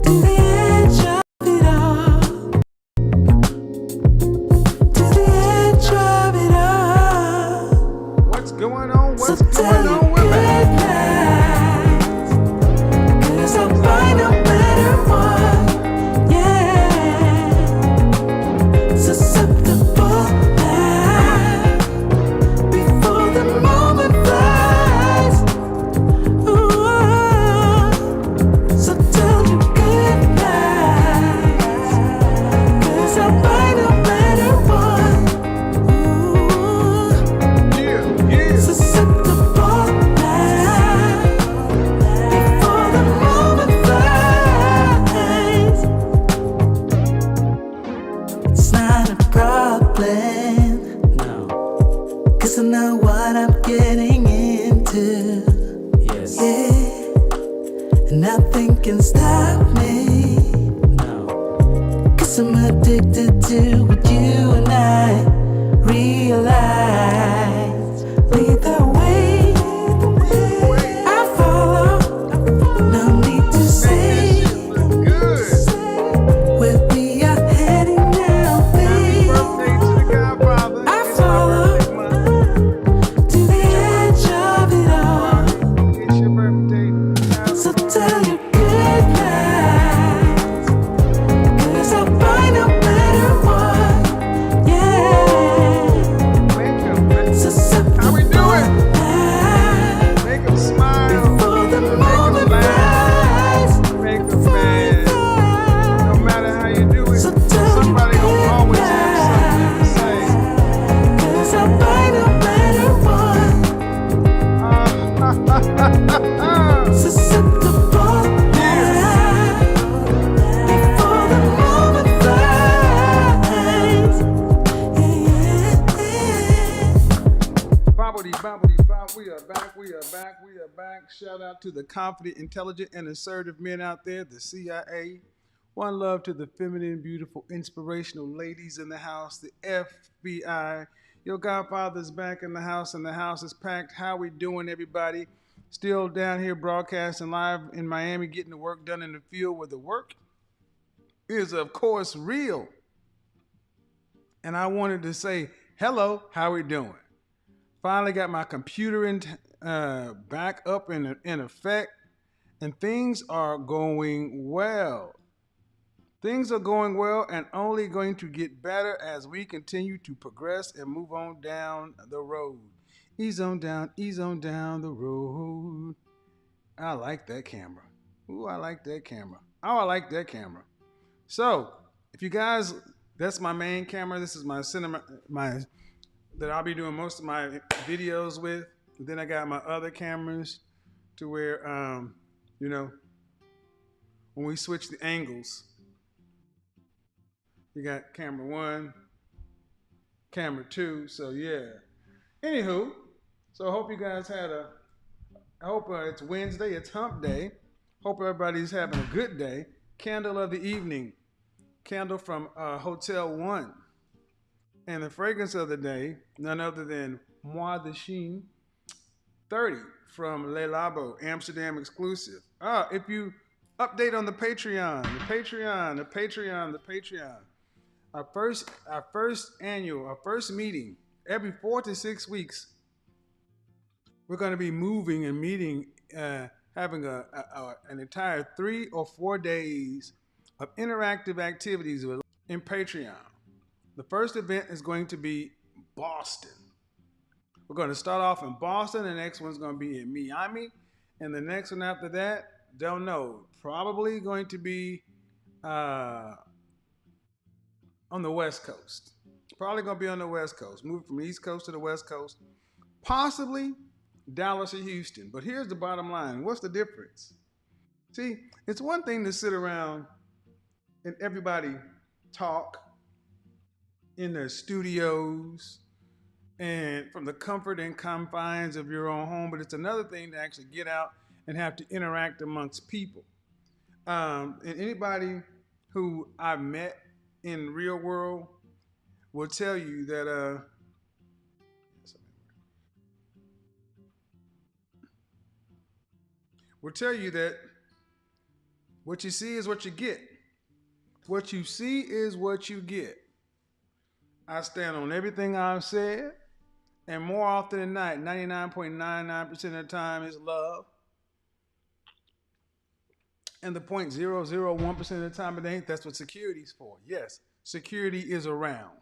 To the end. back. We are back. We are back. Shout out to the confident, intelligent, and assertive men out there, the CIA. One love to the feminine, beautiful, inspirational ladies in the house, the FBI. Your Godfather's back in the house, and the house is packed. How we doing, everybody? Still down here broadcasting live in Miami, getting the work done in the field where the work is, of course, real. And I wanted to say, hello, how we doing? Finally got my computer back up in effect, and things are going well. Things are going well and only going to get better as we continue to progress and move on down the road. Ease on down the road. I like that camera. Ooh, I like that camera. Oh, I like that camera. So, if you guys, that's my main camera. This is my cinema, my that I'll be doing most of my videos with. And then I got my other cameras to where, you know, when we switch the angles, you got camera one, camera two. So yeah. Anywho, so I hope you guys I hope it's Wednesday, it's hump day. Hope everybody's having a good day. Candle of the evening, candle from Hotel One. And the fragrance of the day, none other than Moi de Chine 30 from Le Labo, Amsterdam exclusive. If you update on the Patreon, the Patreon. Our first meeting every 4 to 6 weeks. We're going to be moving and meeting, having an entire 3 or 4 days of interactive activities in Patreon. The first event is going to be Boston. We're going to start off in Boston. The next one's going to be in Miami. And the next one after that, don't know. Probably going to be on the West Coast. Probably going to be on the West Coast. Moving from the East Coast to the West Coast. Possibly Dallas or Houston. But here's the bottom line. What's the difference? See, it's one thing to sit around and everybody talk in their studios and from the comfort and confines of your own home, but it's another thing to actually get out and have to interact amongst people. And anybody who I've met in real world will tell you that what you see is what you get. What you see is what you get. I stand on everything I've said, and more often than not, 99.99% of the time is love. And the 0.001% of the time it ain't. That's what security's for. Yes, security is around.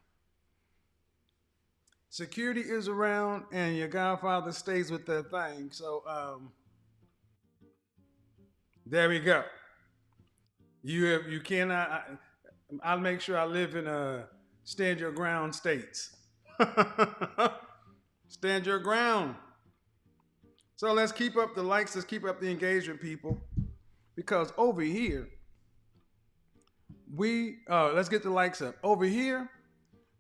Security is around, and your Godfather stays with that thing. So, there we go. You cannot. I'll make sure I live in stand your ground states. Stand your ground. So let's keep up the likes. Let's keep up the engagement, people. Because over here, let's get the likes up. Over here,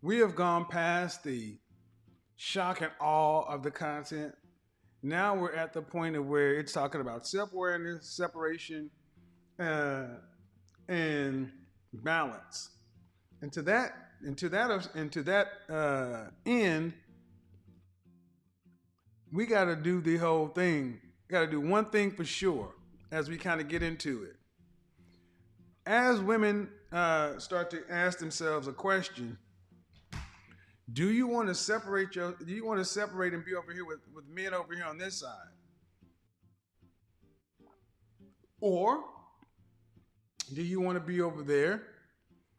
we have gone past the shock and awe of the content. Now we're at the point of where it's talking about self-awareness, separation, and balance. And to that end, we got to do the whole thing. Got to do one thing for sure as we kind of get into it. As women start to ask themselves a question, do you want to separate and be over here with men over here on this side? Or do you want to be over there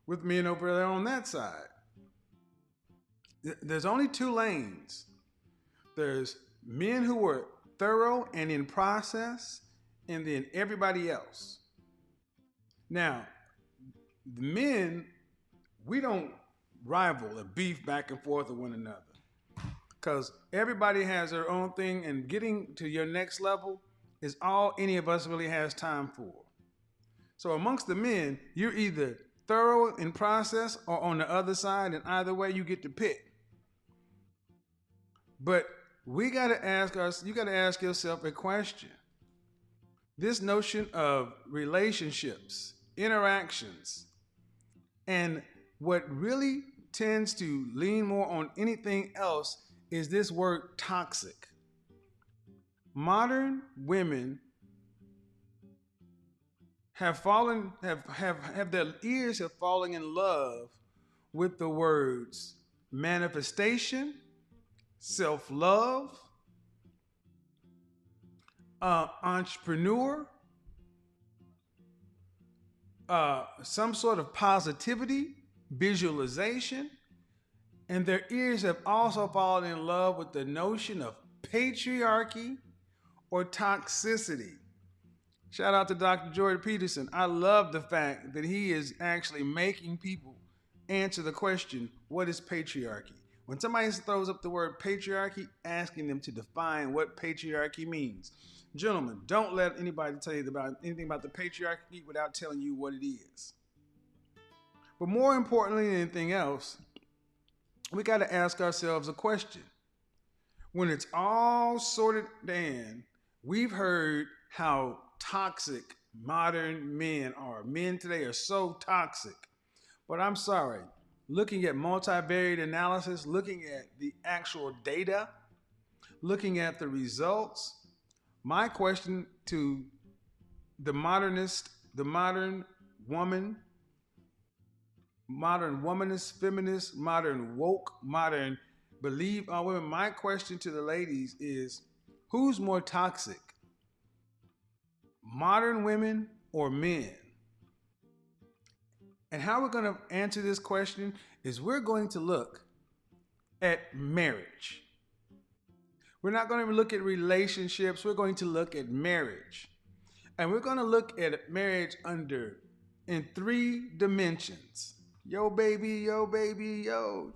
with men over there on that side? There's only 2 lanes. There's men who are thorough and in process, and then everybody else. Now, the men, we don't rival or beef back and forth with one another, because everybody has their own thing, and getting to your next level is all any of us really has time for. So amongst the men, you're either thorough in process or on the other side, and either way you get to pick. But we got to ask us. You got to ask yourself a question. This notion of relationships, interactions, and what really tends to lean more on anything else is this word toxic. Modern women have their ears have fallen in love with the words manifestation, self-love, entrepreneur, some sort of positivity, visualization, and their ears have also fallen in love with the notion of patriarchy or toxicity. Shout out to Dr. Jordan Peterson. I love the fact that he is actually making people answer the question, what is patriarchy? When somebody throws up the word patriarchy, asking them to define what patriarchy means. Gentlemen, don't let anybody tell you about anything about the patriarchy without telling you what it is. But more importantly than anything else, we got to ask ourselves a question. When it's all sorted in, we've heard how toxic modern men are. Men today are so toxic. But I'm sorry, looking at multivariate analysis, looking at the actual data, looking at the results, my question to the modernist, the modern woman, modern womanist, feminist, modern woke, modern believe all women, my question to the ladies is who's more toxic? Modern women or men? And how we're going to answer this question is we're going to look at marriage. We're not going to look at relationships, we're going to look at marriage. And we're going to look at marriage in three dimensions. Yo, baby, yo, baby, yo.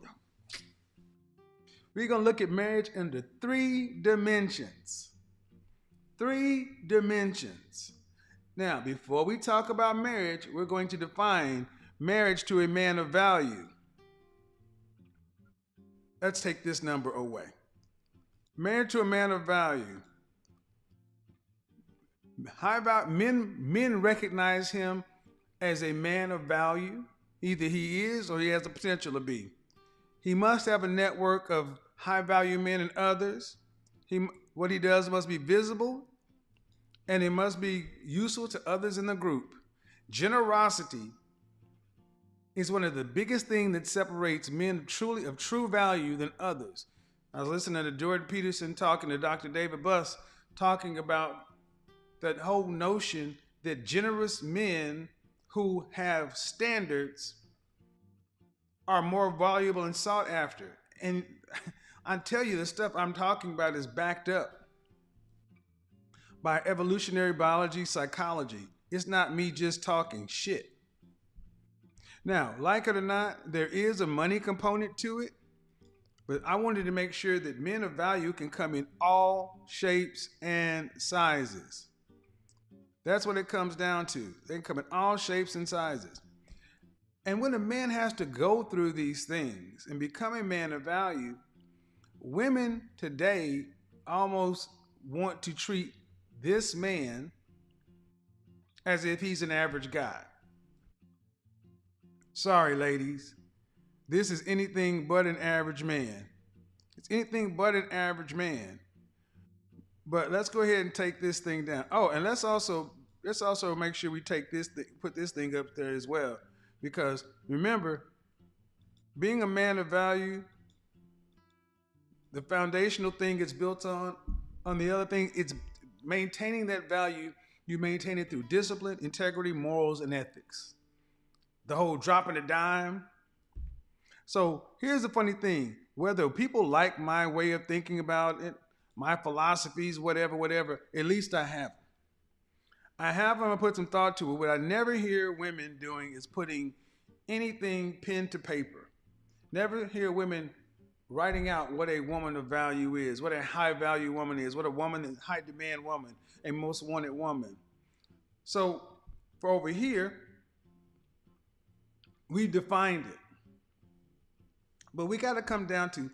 We're going to look at marriage under three dimensions. Three dimensions. Now, before we talk about marriage, we're going to define marriage to a man of value. Let's take this number away. Married to a man of value. How about men recognize him as a man of value? Either he is or he has the potential to be. He must have a network of high value men and others. What he does must be visible and it must be useful to others in the group. Generosity is one of the biggest things that separates men of true value than others. I was listening to Jordan Peterson talking to Dr. David Buss talking about that whole notion that generous men who have standards are more valuable and sought after. And I tell you, the stuff I'm talking about is backed up by evolutionary biology, psychology. It's not me just talking shit. Now, like it or not, there is a money component to it, but I wanted to make sure that men of value can come in all shapes and sizes. That's what it comes down to. They can come in all shapes and sizes. And when a man has to go through these things and become a man of value, women today almost want to treat this man as if he's an average guy. Sorry, ladies. This is anything but an average man. It's anything but an average man. But let's go ahead and take this thing down. Oh, and let's also make sure we take put this thing up there as well. Because remember, being a man of value, the foundational thing it's built on the other thing, it's maintaining that value. You maintain it through discipline, integrity, morals, and ethics. The whole dropping a dime. So here's the funny thing. Whether people like my way of thinking about it, my philosophies, whatever, at least I have them. I have them and put some thought to it. What I never hear women doing is putting anything pen to paper. Never hear women writing out what a woman of value is, what a high value woman is, what a woman is, high demand woman, a most wanted woman. So for over here, we defined it. But we got to come down to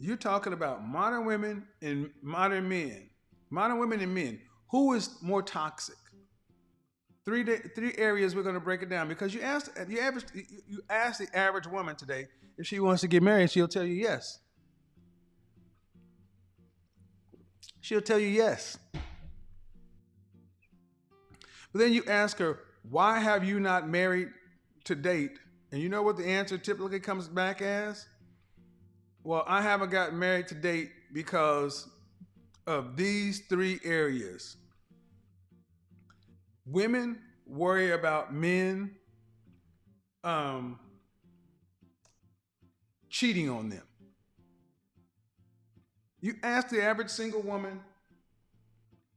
You're talking about modern women and modern men. Modern women and men. Who is more toxic? Three areas we're going to break it down because you ask the average woman today if she wants to get married, she'll tell you yes. She'll tell you yes. But then you ask her, why have you not married to date? And you know what the answer typically comes back as? Well, I haven't gotten married to date because of these three areas. Women worry about men um, cheating on them. You ask the average single woman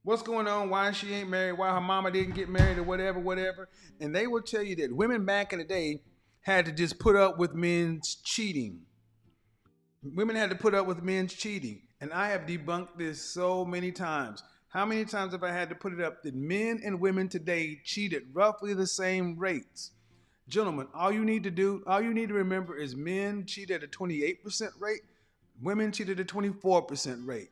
what's going on, why she ain't married, why her mama didn't get married, or whatever, whatever. And they will tell you that women back in the day had to just put up with men's cheating. Women had to put up with men's cheating. And I have debunked this so many times. How many times have I had to put it up that men and women today cheat at roughly the same rates? Gentlemen, all you need to remember is men cheat at a 28% rate, women cheat at a 24% rate.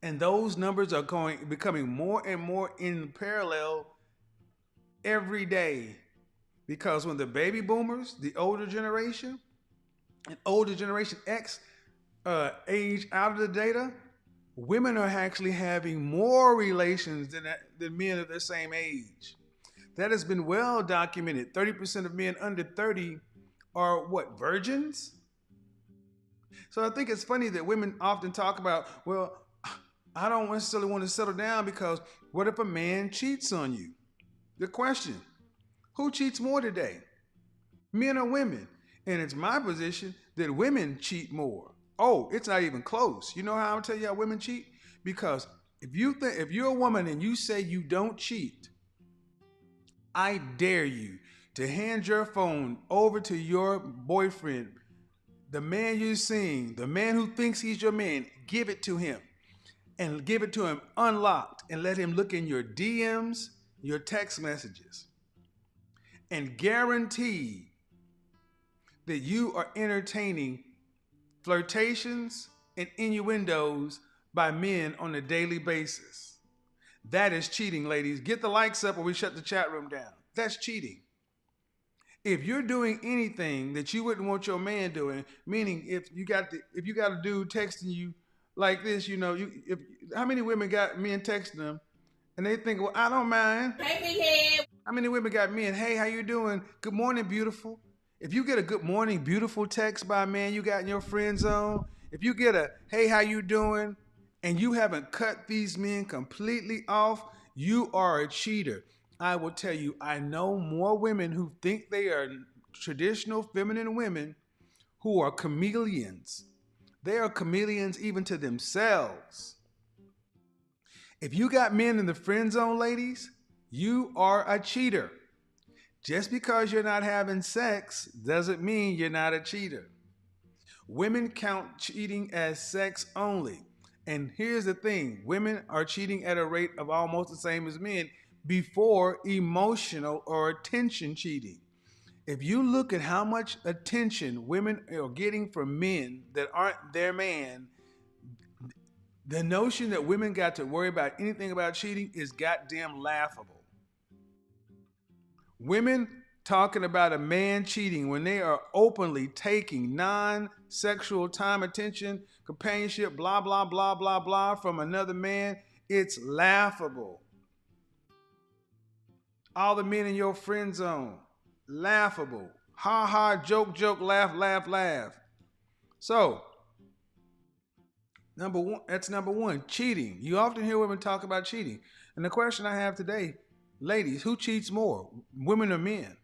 And those numbers are becoming more and more in parallel every day. Because when the baby boomers, the older generation, and older generation X age out of the data, women are actually having more relations than men of their same age. That has been well documented. 30% of men under 30 are what, virgins? So I think it's funny that women often talk about, well, I don't necessarily want to settle down because what if a man cheats on you? The question, who cheats more today? Men or women? And it's my position that women cheat more. Oh, it's not even close. You know how I'll tell you how women cheat? Because if you're a woman and you say you don't cheat, I dare you to hand your phone over to your boyfriend, the man you're seeing, the man who thinks he's your man. Give it to him and give it to him unlocked and let him look in your DMs, your text messages, and guarantee that you are entertaining flirtations and innuendos by men on a daily basis. That is cheating, ladies. Get the likes up or we shut the chat room down. That's cheating. If you're doing anything that you wouldn't want your man doing, meaning if you got a dude texting you like this, how many women got men texting them and they think, well, I don't mind. Hey, big head. How many women got men, hey, how you doing? Good morning, beautiful. If you get a good morning, beautiful text by a man you got in your friend zone, if you get a, hey, how you doing? And you haven't cut these men completely off, you are a cheater. I will tell you, I know more women who think they are traditional feminine women who are chameleons. They are chameleons even to themselves. If you got men in the friend zone, ladies, you are a cheater. Just because you're not having sex doesn't mean you're not a cheater. Women count cheating as sex only. And here's the thing, women are cheating at a rate of almost the same as men before emotional or attention cheating. If you look at how much attention women are getting from men that aren't their man, the notion that women got to worry about anything about cheating is goddamn laughable. Women talking about a man cheating when they are openly taking non-sexual time, attention, companionship, blah, blah, blah, blah, blah from another man, it's laughable. All the men in your friend zone, laughable. Ha ha, joke, joke, laugh, laugh, laugh. So, that's number one, cheating. You often hear women talk about cheating. And the question I have today, ladies, who cheats more, women or men?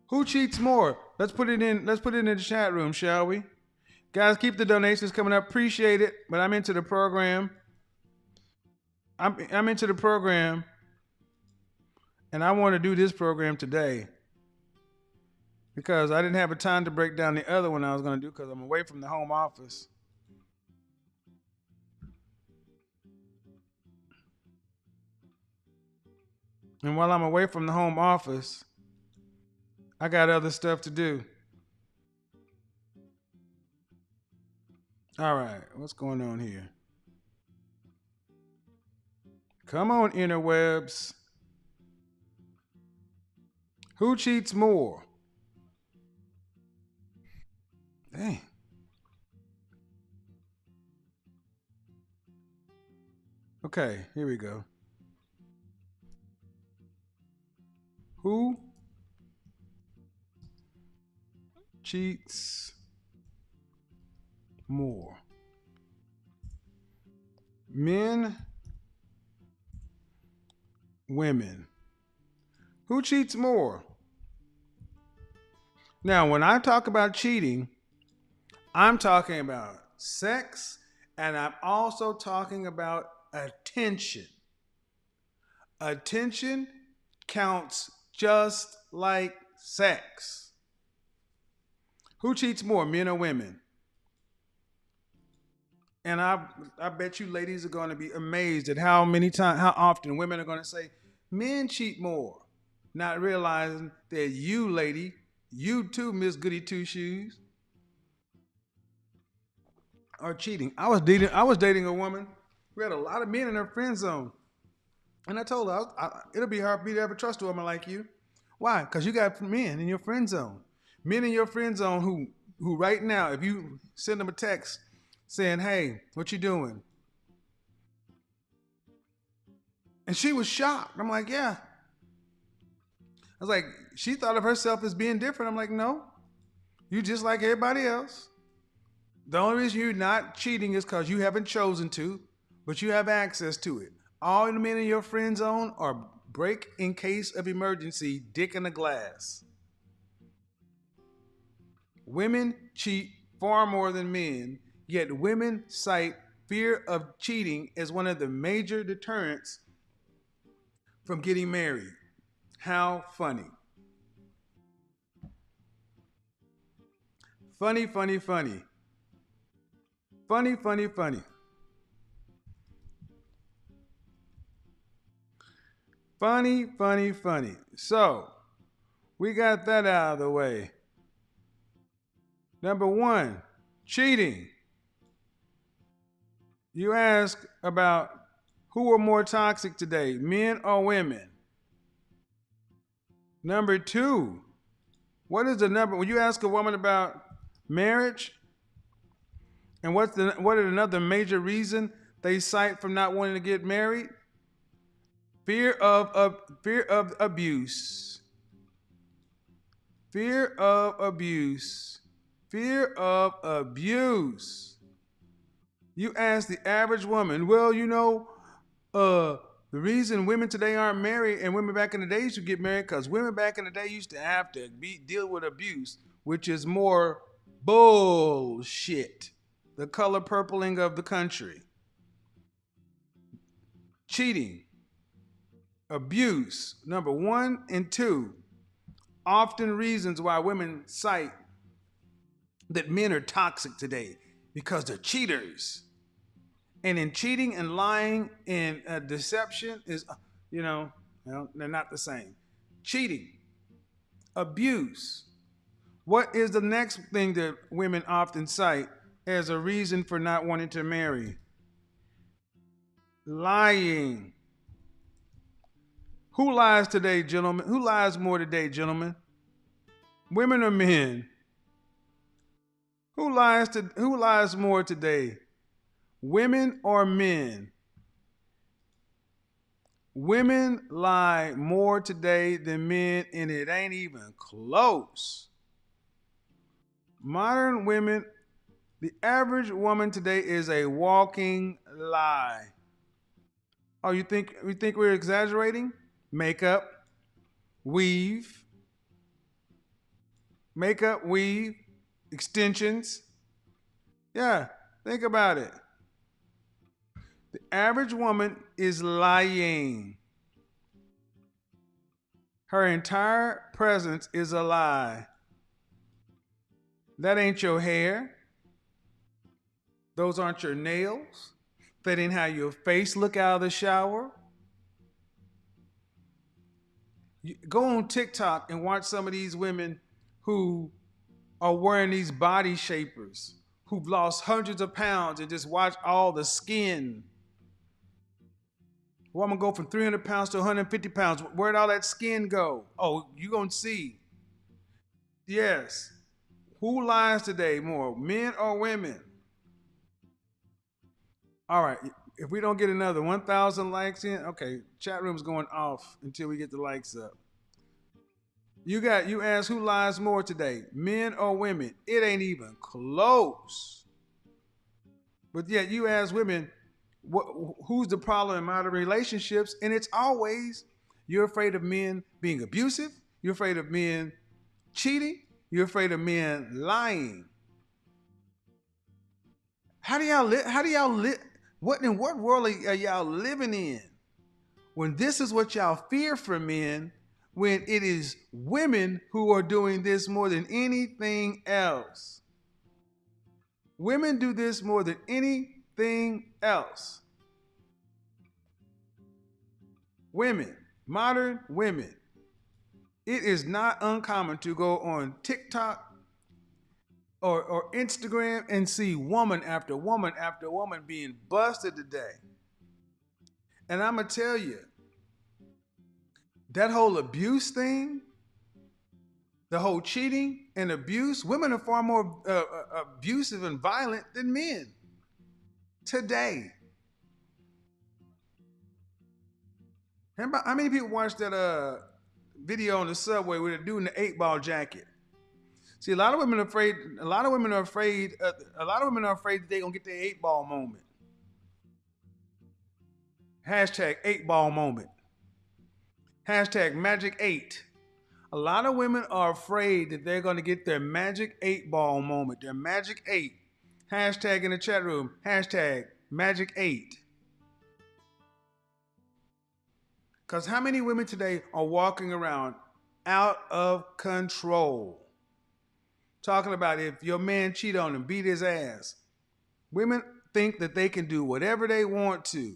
Who cheats more? Let's put it in the chat room, shall we? Guys, keep the donations coming up. Appreciate it. But I'm into the program. I'm into the program. And I want to do this program today. Because I didn't have a time to break down the other one I was going to do because I'm away from the home office. And while I'm away from the home office, I got other stuff to do. All right, what's going on here? Come on, interwebs. Who cheats more? Dang. Okay, here we go. Who cheats more? Men, women. Who cheats more? Now, when I talk about cheating, I'm talking about sex and I'm also talking about attention. Attention counts just like sex. Who cheats more, men or women? And I bet you ladies are going to be amazed at how often women are going to say men cheat more, not realizing that you, lady, you too, Miss Goody Two Shoes, are cheating. I was dating a woman who had a lot of men in her friend zone, and I told her it'll be hard for me to ever trust a woman like you. Why? Because you got men in your friend zone, men in your friend zone who right now, if you send them a text saying, "Hey, what you doing?" And she was shocked. I'm like, "Yeah." I was like, she thought of herself as being different. I'm like, "No, you just like everybody else. The only reason you're not cheating is because you haven't chosen to, but you have access to it. All the men in your friend zone are break in case of emergency, dick in a glass. Women cheat far more than men, yet women cite fear of cheating as one of the major deterrents from getting married. How funny. Funny, funny, funny. Funny, funny, funny. Funny, funny, funny. So, we got that out of the way. Number one, cheating. You ask about who are more toxic today, men or women. Number two, what is the number when you ask a woman about marriage and what is another major reason they cite from not wanting to get married? Fear of abuse. Fear of abuse. Fear of abuse. You ask the average woman, well, uh, the reason women today aren't married and women back in the day used to get married because women back in the day used to have to deal with abuse, which is more bullshit. The color purpling of the country. Cheating, abuse, number one and two, often reasons why women cite that men are toxic today because they're cheaters. And in cheating and lying and deception is, they're not the same. Cheating, abuse. What is the next thing that women often cite as a reason for not wanting to marry? Lying. Who lies today, gentlemen? Who lies more today, gentlemen? Women or men? Who lies more today? Women or men? Women lie more today than men, and it ain't even close. Modern women, the average woman today is a walking lie. Oh, you think we're exaggerating? Makeup, weave, makeup, weave, extensions. Yeah, think about it. The average woman is lying. Her entire presence is a lie. That ain't your hair. Those aren't your nails. That ain't how your face look out of the shower. Go on TikTok and watch some of these women who are wearing these body shapers, who've lost hundreds of pounds and just watch all the skin. Well, I'm gonna go from 300 pounds to 150 pounds. Where'd all that skin go? Oh, you're gonna see. Yes. Who lies today more, men or women? All right. If we don't get another 1,000 likes in, okay, chat room's going off until we get the likes up. You asked who lies more today, men or women? It ain't even close. But yet you ask women, who's the problem in modern relationships? And it's always you're afraid of men being abusive, you're afraid of men cheating, you're afraid of men lying. How do y'all live? How do y'all live? What world are y'all living in? When this is what y'all fear from men, when it is women who are doing this more than anything else. Women do this more than anything else. Women, modern women. It is not uncommon to go on TikTok or Instagram and see woman after woman after woman being busted today. And I'm going to tell you, that whole abuse thing, the whole cheating and abuse, women are far more abusive and violent than men today. How many people watched that video on the subway with a dude in the 8-ball jacket? See, a lot of women are afraid that they're gonna get their 8-ball moment. Hashtag 8-ball moment. Hashtag magic 8. A lot of women are afraid that they're gonna get their magic 8-ball moment, their magic 8. Hashtag in the chat room, hashtag magic 8. Because how many women today are walking around out of control? Talking about if your man cheat on him, beat his ass. Women think that they can do whatever they want to.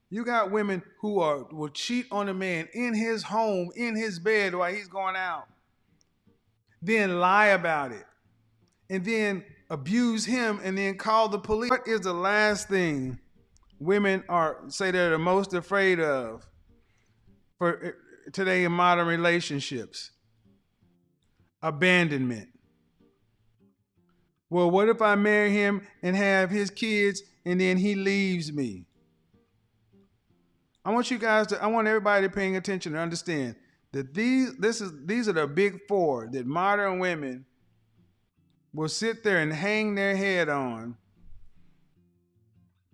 You got women who will cheat on a man in his home, in his bed while he's going out. Then lie about it. And then abuse him and then call the police. What is the last thing women say they're the most afraid of for today in modern relationships? Abandonment. Well, what if I marry him and have his kids and then he leaves me? I want everybody paying attention to understand that these are the big four that modern women will sit there and hang their head on.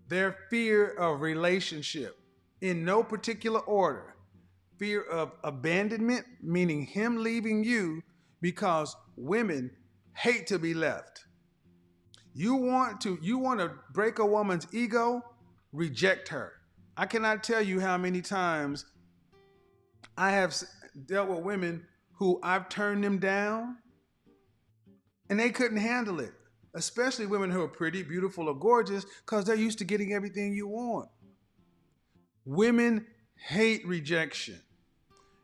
Their fear of relationship in no particular order. Fear of abandonment, meaning him leaving you, because women hate to be left. You want to break a woman's ego, reject her. I cannot tell you how many times I have dealt with women who I've turned them down and they couldn't handle it. Especially women who are pretty, beautiful, or gorgeous, because they're used to getting everything you want. Women hate rejection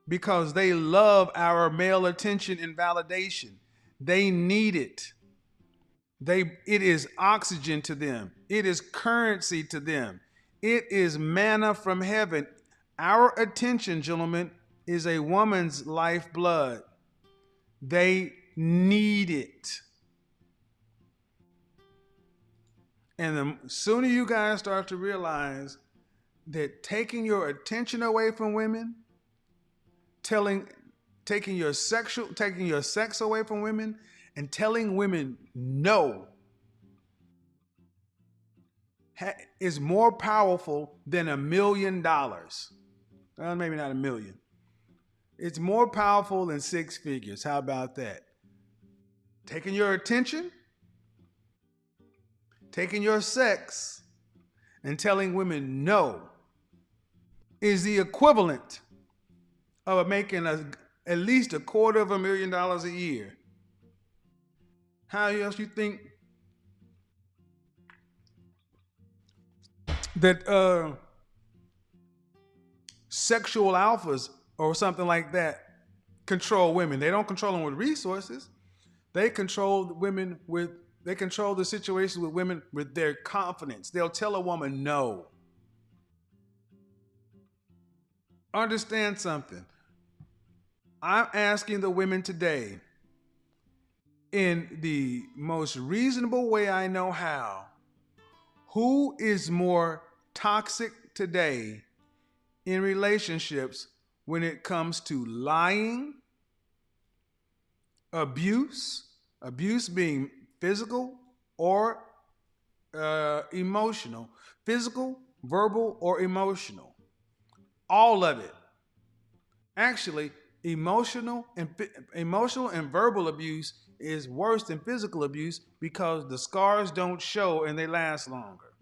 because they love our male attention and validation. They need it. It is oxygen to them. It is currency to them. It is manna from heaven. Our attention, gentlemen, is a woman's lifeblood. They need it. And the sooner you guys start to realize that taking your attention away from women, taking your sex away from women, and telling women no is more powerful than $1 million. Well, maybe not 1 million. It's more powerful than 6 figures. How about that? Taking your attention, taking your sex, and telling women no is the equivalent of making at least $250,000 a year. How else you think that sexual alphas or something like that control women? They don't control them with resources. They control women with They control the situation with women with their confidence. They'll tell a woman no. Understand something. I'm asking the women today, in the most reasonable way I know how, who is more toxic today in relationships when it comes to lying, abuse being physical or emotional, physical, verbal, or emotional, all of it. Actually, emotional and verbal abuse is worse than physical abuse because the scars don't show and they last longer.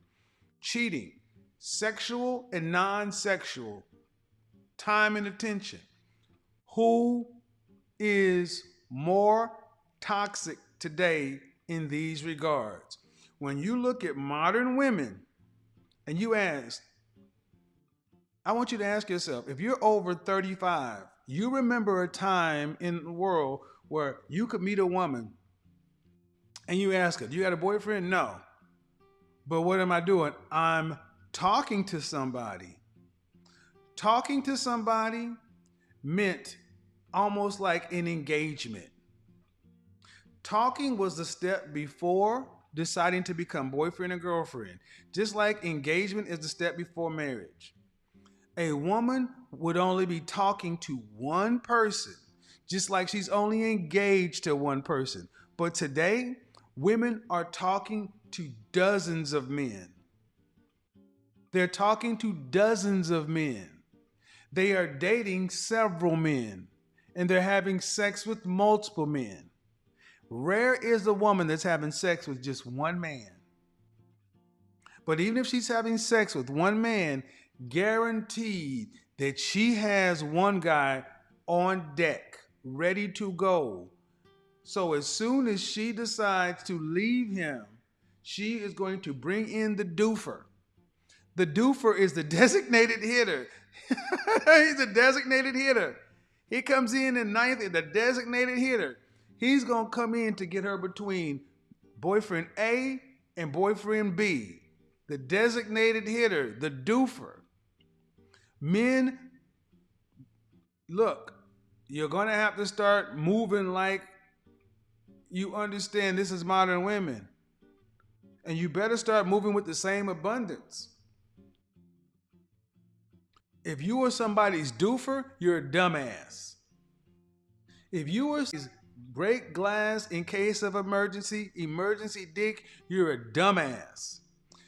Cheating, sexual and non-sexual, time and attention. Who is more toxic today in these regards? When you look at modern women and you ask, I want you to ask yourself, if you're over 35, you remember a time in the world where you could meet a woman and you ask her, do you got a boyfriend? No. But what am I doing? I'm talking to somebody. Talking to somebody meant almost like an engagement. Talking was the step before deciding to become boyfriend and girlfriend, just like engagement is the step before marriage. A woman would only be talking to one person, just like she's only engaged to one person. But today, women are talking to dozens of men. They're talking to dozens of men. They are dating several men, and they're having sex with multiple men. Rare is the woman that's having sex with just one man. But even if she's having sex with one man, guaranteed that she has one guy on deck, ready to go. So as soon as she decides to leave him, she is going to bring in the doofer. The doofer is the designated hitter. He's a designated hitter. He comes in ninth, the designated hitter. He's going to come in to get her between boyfriend A and boyfriend B. The designated hitter, the doofer. Men, look, you're going to have to start moving like you understand this is modern women. And you better start moving with the same abundance. If you are somebody's doofer, you're a dumbass. If you are break glass in case of emergency dick, you're a dumbass.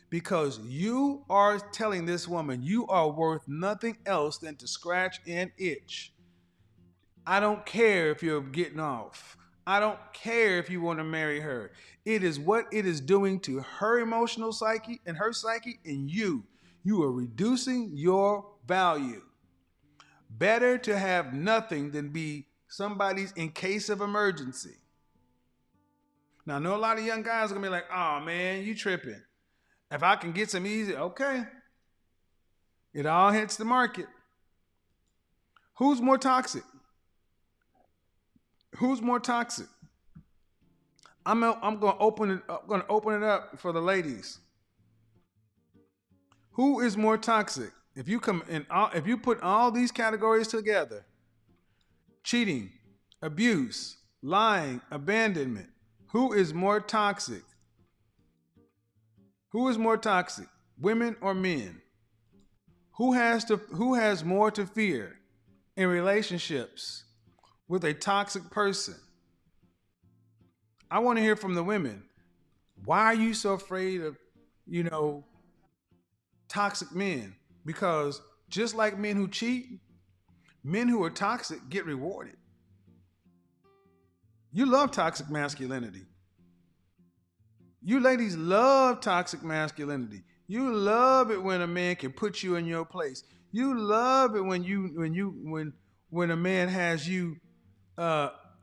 Because you are telling this woman you are worth nothing else than to scratch and itch. I don't care if you're getting off. I don't care if you want to marry her. It is what it is doing to her emotional psyche and her psyche and you. You are reducing your value. Better to have nothing than be somebody's in case of emergency. Now, I know a lot of young guys are going to be like, oh man, you tripping. If I can get some easy, okay. It all hits the market. Who's more toxic? Who's more toxic? I'm going to open it up for the ladies. Who is more toxic? If you put all these categories together, cheating, abuse, lying, abandonment, who is more toxic? Who is more toxic? Women or men? Who has more to fear in relationships with a toxic person? I want to hear from the women. Why are you so afraid of, you know, toxic men? Because just like men who cheat, men who are toxic get rewarded. You love toxic masculinity. You ladies love toxic masculinity. You love it when a man can put you in your place. You love it when a man has you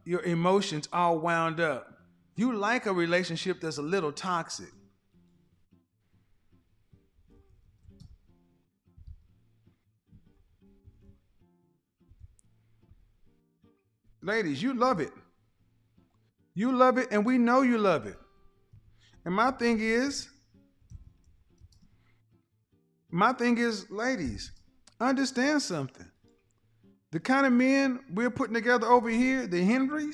your emotions all wound up. You like a relationship that's a little toxic. Ladies, you love it. You love it, and we know you love it. And my thing is, ladies, understand something. The kind of men we're putting together over here, the Henry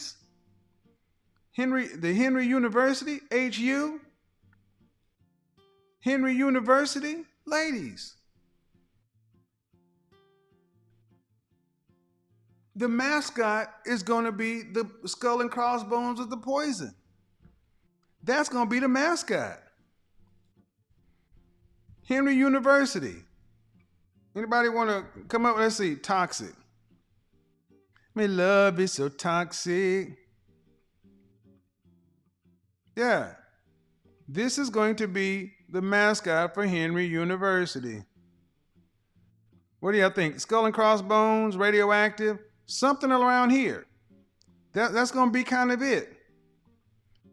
University, HU, Henry University, ladies, the mascot is going to be the skull and crossbones of the poison. That's going to be the mascot. Henry University. Anybody want to come up? Let's see. Toxic. My love is so toxic. Yeah. This is going to be the mascot for Henry University. What do y'all think? Skull and crossbones, radioactive, something around here. That's going to be kind of it.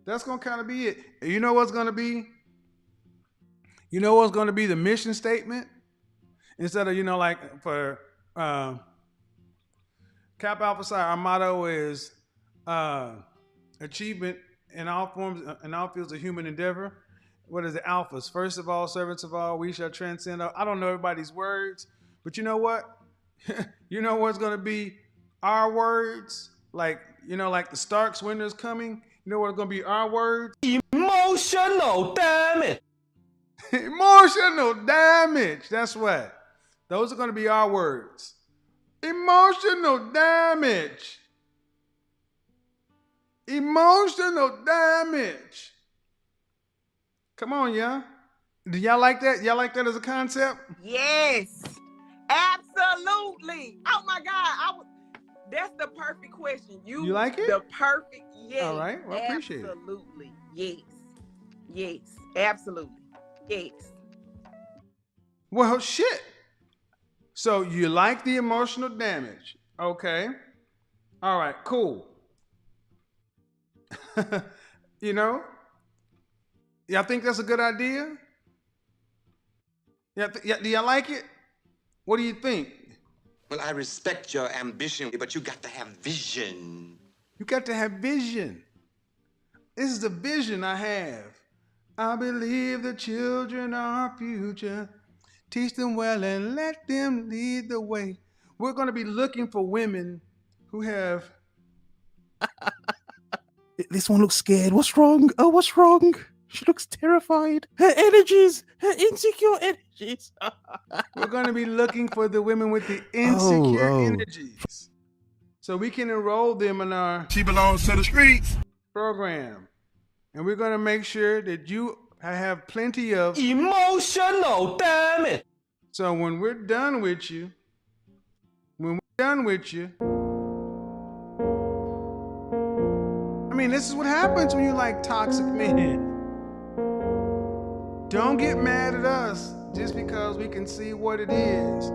That's going to kind of be it. And you know what's going to be? You know what's going to be the mission statement? Instead of, like for Kappa Alpha Psi, our motto is achievement in all forms, in all fields of human endeavor. What is it? Alphas. First of all, servants of all, we shall transcend all. I don't know everybody's words, but you know what? You know what's going to be our words? Like the Starks winter's coming. You know what's going to be our words? Emotional damage. Emotional damage. That's what. Those are going to be our words. Emotional damage. Emotional damage. Come on, y'all. Do y'all like that? Y'all like that as a concept? Yes, absolutely. Oh my God, that's the perfect question. You like it? The perfect, yes. All right, well, I appreciate it. Absolutely, yes, absolutely, yes. Well, shit. So you like the emotional damage. Okay. All right, cool. Y'all think that's a good idea? Do y'all like it? What do you think? Well, I respect your ambition, but you got to have vision. You got to have vision. This is the vision I have. I believe the children are our future. Teach them well and let them lead the way. We're going to be looking for women who have... This one looks scared. What's wrong? Oh, what's wrong? She looks terrified. Her energies, her insecure energies. We're going to be looking for the women with the insecure energies. So we can enroll them in our She belongs to the streets program. And we're going to make sure that you have plenty of emotional damage. So when we're done with you, I mean, this is what happens when you like toxic men. Don't get mad at us just because we can see what it is.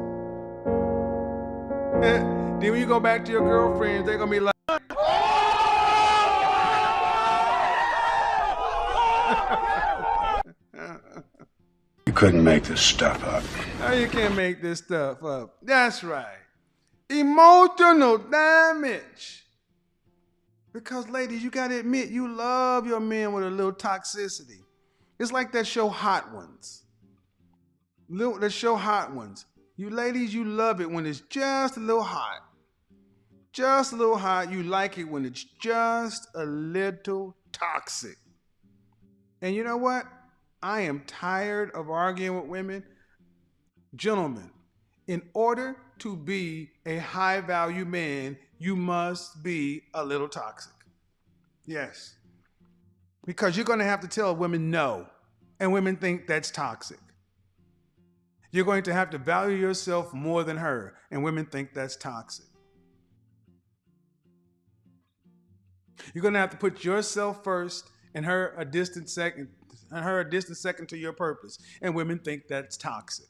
Then when you go back to your girlfriends, they're going to be like, You couldn't make this stuff up. no, you can't make this stuff up. That's right. Emotional damage. Because, ladies, you got to admit, you love your men with a little toxicity. It's like that show Hot Ones. That show Hot Ones. You ladies, you love it when it's just a little hot. Just a little hot. You like it when it's just a little toxic. And you know what? I am tired of arguing with women. Gentlemen, in order to be a high-value man, you must be a little toxic. Yes. Because you're going to have to tell women no, and women think that's toxic. You're going to have to value yourself more than her, and women think that's toxic. You're going to have to put yourself first and her a distant second to your purpose, and women think that's toxic.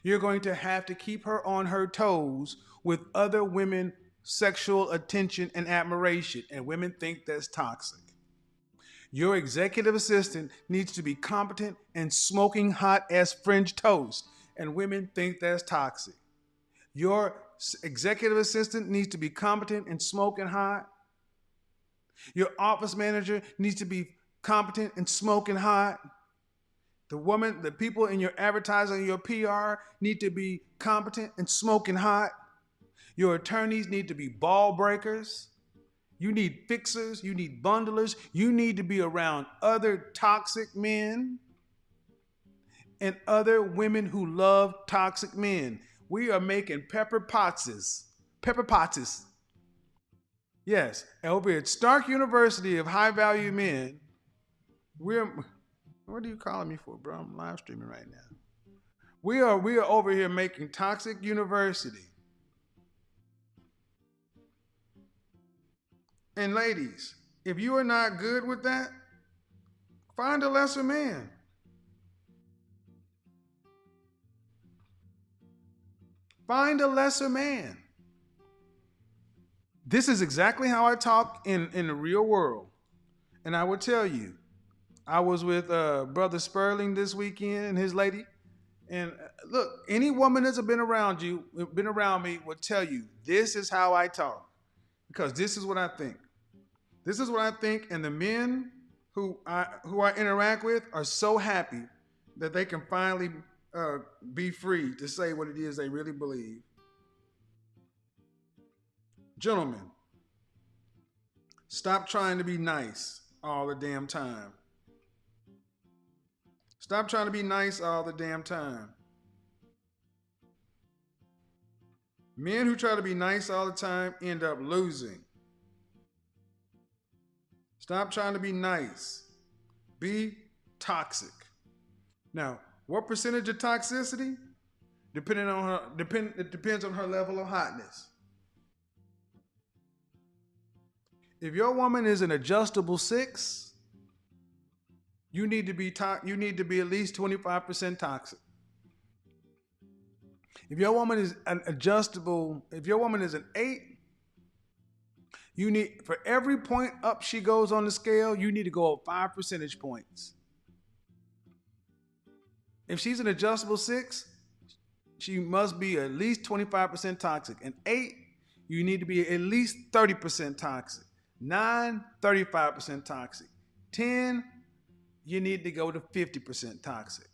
You're going to have to keep her on her toes with other women sexual attention and admiration, and women think that's toxic. Your executive assistant needs to be competent and smoking hot as French toast, and women think that's toxic. Your executive assistant needs to be competent and smoking hot. Your office manager needs to be competent and smoking hot. The people in your advertising, your PR need to be competent and smoking hot. Your attorneys need to be ball breakers. You need fixers. You need bundlers. You need to be around other toxic men and other women who love toxic men. We are making Pepper Potts. Yes, over at Stark University of High Value Men, what are you calling me for, bro? I'm live streaming right now. We are over here making Toxic University. And ladies, if you are not good with that, find a lesser man. Find a lesser man. This is exactly how I talk in the real world. And I will tell you, I was with Brother Sperling this weekend and his lady. And look, any woman that's been around me will tell you, this is how I talk. Because this is what I think. This is what I think. And the men who I interact with are so happy that they can finally be free to say what it is they really believe. Gentlemen, stop trying to be nice all the damn time. Stop trying to be nice all the damn time. Men who try to be nice all the time end up losing. Stop trying to be nice. Be toxic. Now, what percentage of toxicity? It depends on her level of hotness. If your woman is an adjustable 6, you need to be at least 25% toxic. If your woman is an 8, you need, for every point up she goes on the scale, you need to go up 5 percentage points. If she's an adjustable 6, she must be at least 25% toxic. An 8, you need to be at least 30% toxic. 9, 35% toxic. 10, you need to go to 50% toxic.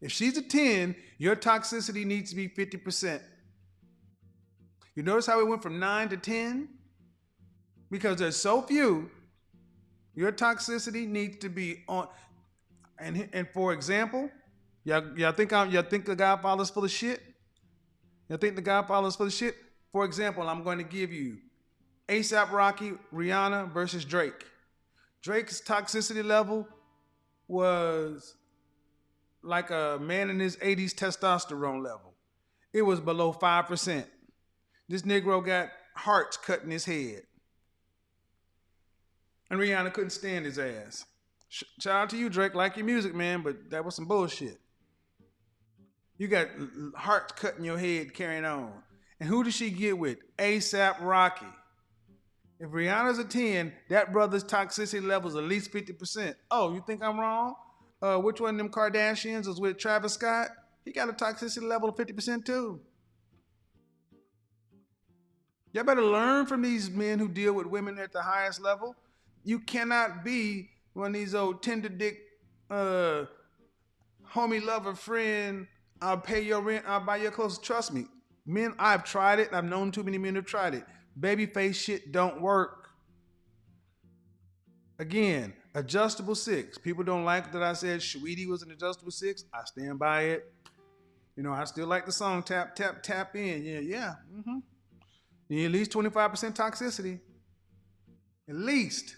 If she's a 10, your toxicity needs to be 50%. You notice how it went from 9 to 10? Because there's so few, your toxicity needs to be on. And for example, y'all think the Godfather's full of shit? Y'all think the Godfather's full of shit? For example, I'm going to give you A$AP Rocky, Rihanna versus Drake. Drake's toxicity level was like a man in his 80s testosterone level. It was below 5%. This Negro got hearts cut in his head. And Rihanna couldn't stand his ass. Shout out to you, Drake. Like your music, man, but that was some bullshit. You got hearts cut in your head carrying on. And who did she get with? A$AP Rocky. If Rihanna's a 10, that brother's toxicity level is at least 50%. Oh, you think I'm wrong? Which one of them Kardashians was with Travis Scott? He got a toxicity level of 50% too. Y'all better learn from these men who deal with women at the highest level. You cannot be one of these old tender dick, homie, lover, friend, I'll pay your rent, I'll buy your clothes. Trust me, men, I've tried it. I've known too many men who've tried it. Babyface shit don't work. Again, adjustable 6. People don't like that I said Saweetie was an adjustable 6. I stand by it. You know, I still like the song Tap, Tap, Tap In. Yeah. Mm-hmm. You need at least 25% toxicity. At least.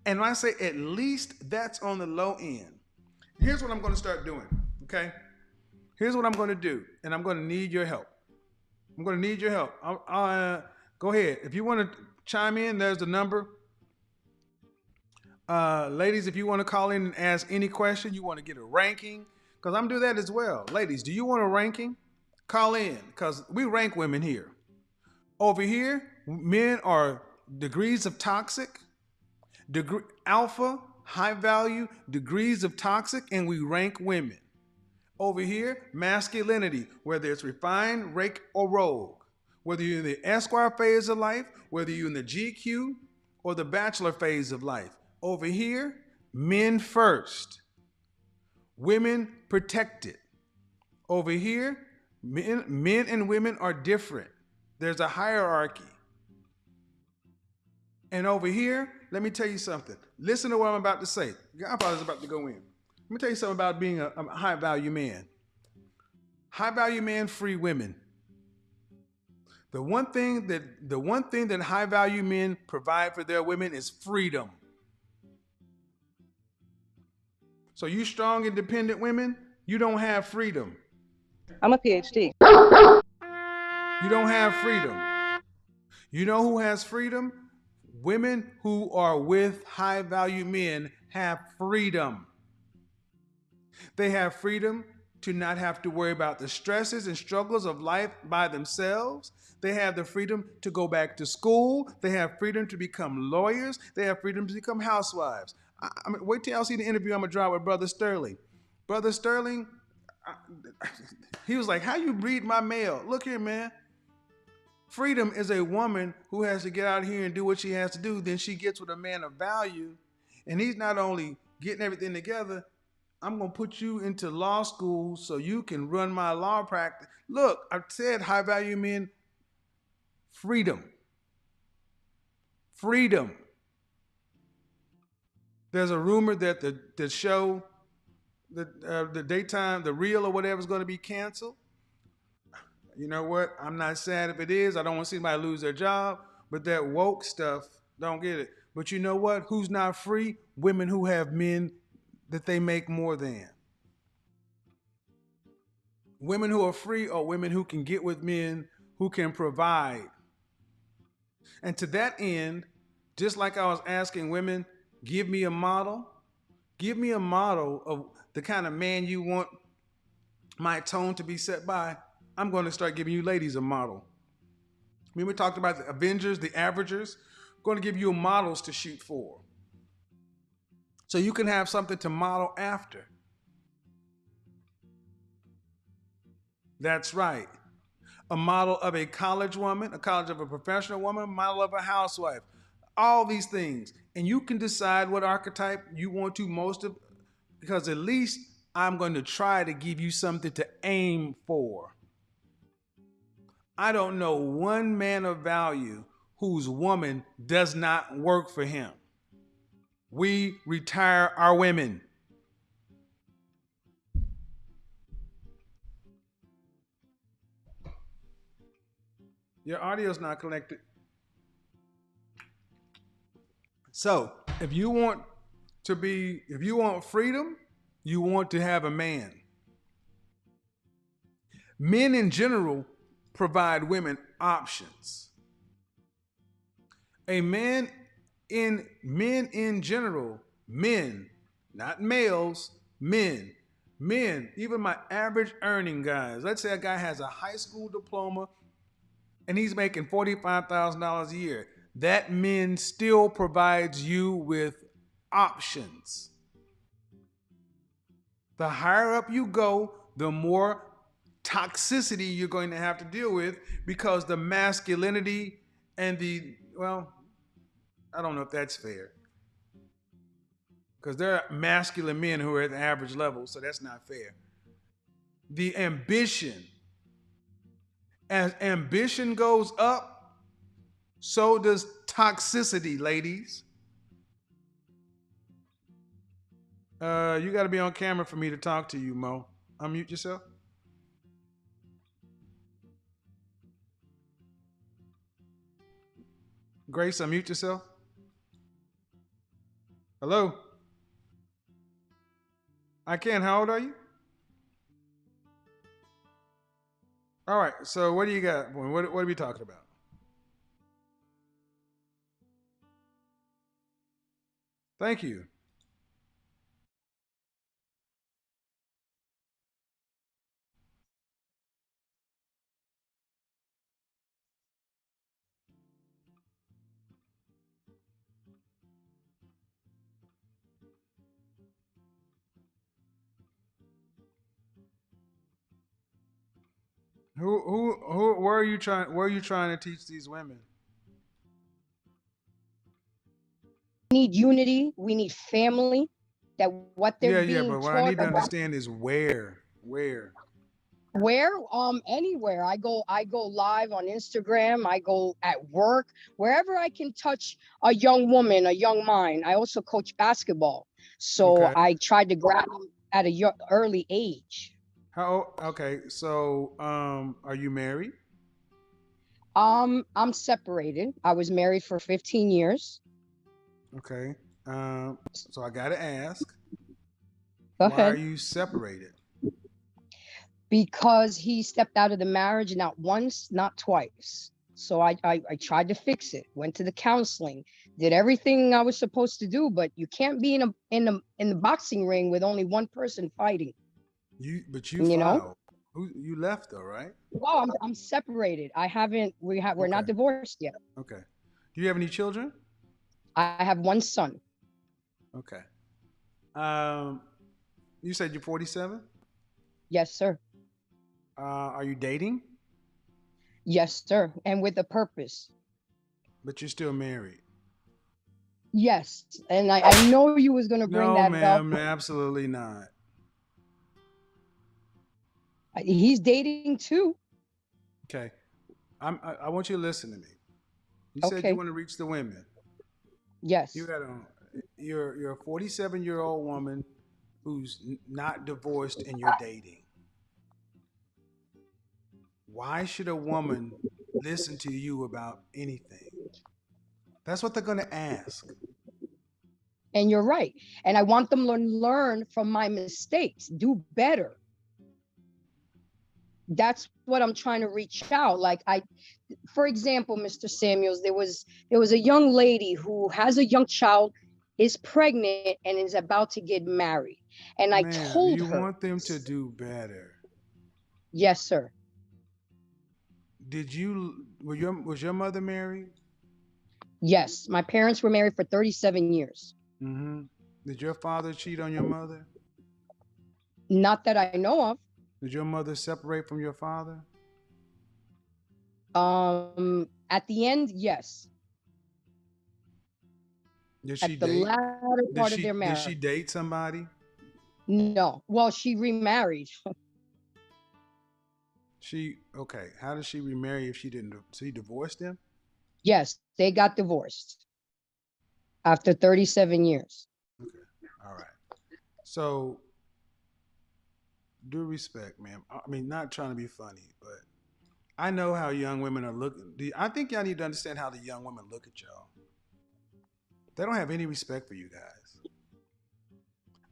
And when I say at least, that's on the low end. Here's what I'm going to start doing, okay? Here's what I'm going to do, and I'm going to need your help. I'm going to need your help. Go ahead. If you want to chime in, there's the number. Ladies, if you want to call in and ask any question, you want to get a ranking, because I'm doing that as well. Ladies, do you want a ranking? Call in, because we rank women here. Over here, men are degrees of toxic, alpha, high value, degrees of toxic, and we rank women. Over here, masculinity, whether it's refined, rake, or rogue. Whether you're in the Esquire phase of life, whether you're in the GQ or the bachelor phase of life. Over here, men first, women protected. Over here, men and women are different. There's a hierarchy. And over here, let me tell you something. Listen to what I'm about to say. Godfather's about to go in. Let me tell you something about being a high value man. High value men free women. The one thing that high value men provide for their women is freedom. So you strong, independent women, you don't have freedom. I'm a PhD. You don't have freedom. You know who has freedom? Women who are with high value men have freedom. They have freedom to not have to worry about the stresses and struggles of life by themselves. They have the freedom to go back to school. They have freedom to become lawyers. They have freedom to become housewives. I mean, wait till y'all see the interview I'm going to drop with Brother Sterling. Brother Sterling, he was like, how you read my mail? Look here, man. Freedom is a woman who has to get out here and do what she has to do. Then she gets with a man of value. And he's not only getting everything together, I'm going to put you into law school so you can run my law practice. Look, I said high value men, freedom. Freedom. There's a rumor that the show, the daytime, the reel or whatever is going to be canceled. You know what? I'm not sad if it is. I don't want to see anybody lose their job. But that woke stuff, don't get it. But you know what? Who's not free? Women who have men that they make more than. Women who are free are women who can get with men who can provide. And to that end, just like I was asking women, give me a model. Give me a model of the kind of man you want my tone to be set by. I'm going to start giving you ladies a model. When we talked about the Avengers, the Averagers, I'm going to give you models to shoot for. So you can have something to model after. That's right. A model of a college woman, a college of a professional woman, model of a housewife. All these things. And you can decide what archetype you want to most of, because at least I'm going to try to give you something to aim for. I don't know one man of value whose woman does not work for him. We retire our women. Your audio's not connected. So, if you want freedom, you want to have a man. Men in general provide women options. Men in general, men, not males, men, even my average earning guys. Let's say a guy has a high school diploma and he's making $45,000 a year. That man still provides you with options. The higher up you go, the more toxicity you're going to have to deal with, because the masculinity and I don't know if that's fair. Because there are masculine men who are at the average level, so that's not fair. The ambition. As ambition goes up, so does toxicity, ladies. You got to be on camera for me to talk to you, Mo. Unmute yourself. Grace, unmute yourself. Hello? I can. How old are you? All right. So what do you got? What are we talking about? Thank you. Where are you trying to teach these women? need unity. We need family. That what they're Yeah, being but what I taught need to about. understand is where. Where? Anywhere. I go live on Instagram. I go at work, wherever I can touch a young woman, a young mind. I also coach basketball. So Okay. I tried to grab them at a early age. Okay, so are you married? I'm separated. I was married for 15 years. Okay. So I gotta ask, Go why are ahead. you separated? Because he stepped out of the marriage not once, not twice. So I tried to fix it. Went to the counseling, did everything I was supposed to do, but you can't be in the boxing ring with only one person fighting. You You know? filed. You left though, right? Well, I'm separated. We're not Okay. divorced yet. Okay. Do you have any children? I have one son. Okay. You said you're 47? Yes, sir. Are you dating? Yes, sir. And with a purpose. But you're still married. Yes. And I know you was gonna bring No, that ma'am, up. absolutely not. He's dating too. Okay. I want you to listen to me. You said Okay. you want to reach the women. Yes. You're a 47-year-old woman who's not divorced and you're dating. Why should a woman listen to you about anything? That's what they're going to ask. And you're right. And I want them to learn from my mistakes, do better. That's what I'm trying to reach out. For example, Mr. Samuels, there was a young lady who has a young child, is pregnant, and is about to get married. And I told you her, want them to do better. yes, sir. Was your mother married? Yes, my parents were married for 37 years. Mm-hmm. Did your father cheat on your mother? Not that I know of. Did your mother separate from your father? At the end, yes. Did she At the latter part of their marriage. Did she date somebody? No. Well, she remarried. Okay. How did she remarry if she didn't? She divorced him? Yes, they got divorced after 37 years. Okay. All right. So, due respect, ma'am. I mean, not trying to be funny, but I know how young women are looking. I think y'all need to understand how the young women look at y'all. They don't have any respect for you guys.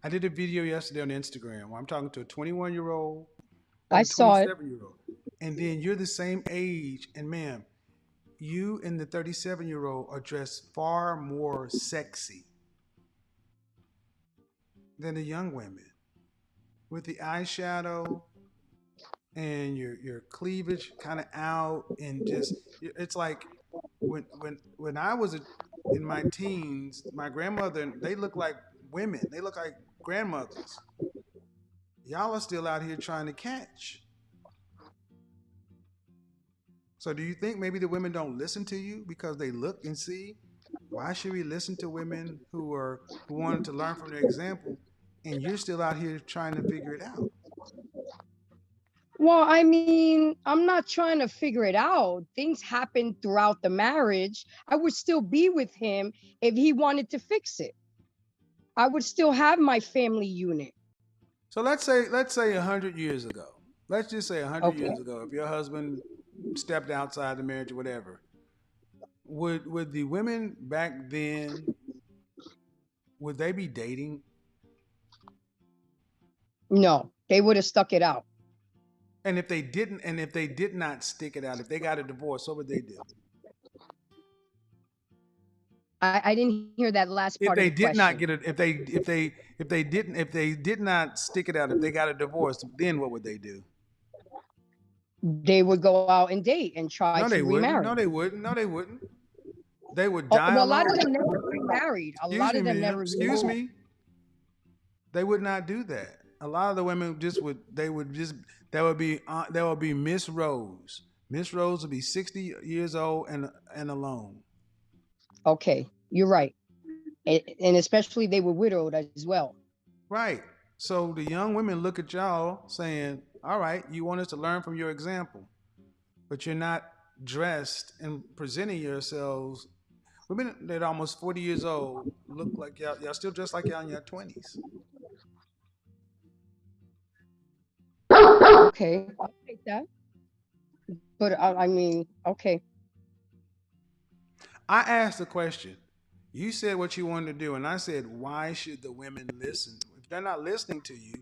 I did a video yesterday on Instagram where I'm talking to a 21-year-old, I saw it. 27-year-old, and then you're the same age, and ma'am, you and the 37-year-old are dressed far more sexy than the young women, with the eyeshadow and your cleavage kind of out, and just it's like when I was in my teens, my grandmother, they look like women. They look like grandmothers. Y'all are still out here trying to catch. So do you think maybe the women don't listen to you because they look and see? Why should we listen to women who wanted to learn from their example, and you're still out here trying to figure it out? Well, I mean, I'm not trying to figure it out. Things happen throughout the marriage. I would still be with him if he wanted to fix it. I would still have my family unit. So let's say 100 years ago. Let's just say 100 Okay. years ago, if your husband stepped outside the marriage or whatever, would the women back then, would they be dating? No, they would have stuck it out. And if they did not stick it out, if they got a divorce, what would they do? I didn't hear that last If part they of the did not question. get it, if they did not stick it out, if they got a divorce, then what would they do? They would go out and date and try No, to they wouldn't. remarry. No, they wouldn't. No, they wouldn't. They would Oh, die well, a alone. lot of them never remarried. A lot of them never Excuse remarried. me. They would not do that. A lot of the women there would be Miss Rose. Miss Rose would be 60 years old and alone. Okay, you're right. And especially they were widowed as well. Right. So the young women look at y'all saying, all right, you want us to learn from your example, but you're not dressed and presenting yourselves. Women that are almost 40 years old look like y'all still dressed like y'all in your 20s. Okay, I'll take that. But I mean, okay. I asked the question. You said what you wanted to do, and I said, why should the women listen? If they're not listening to you,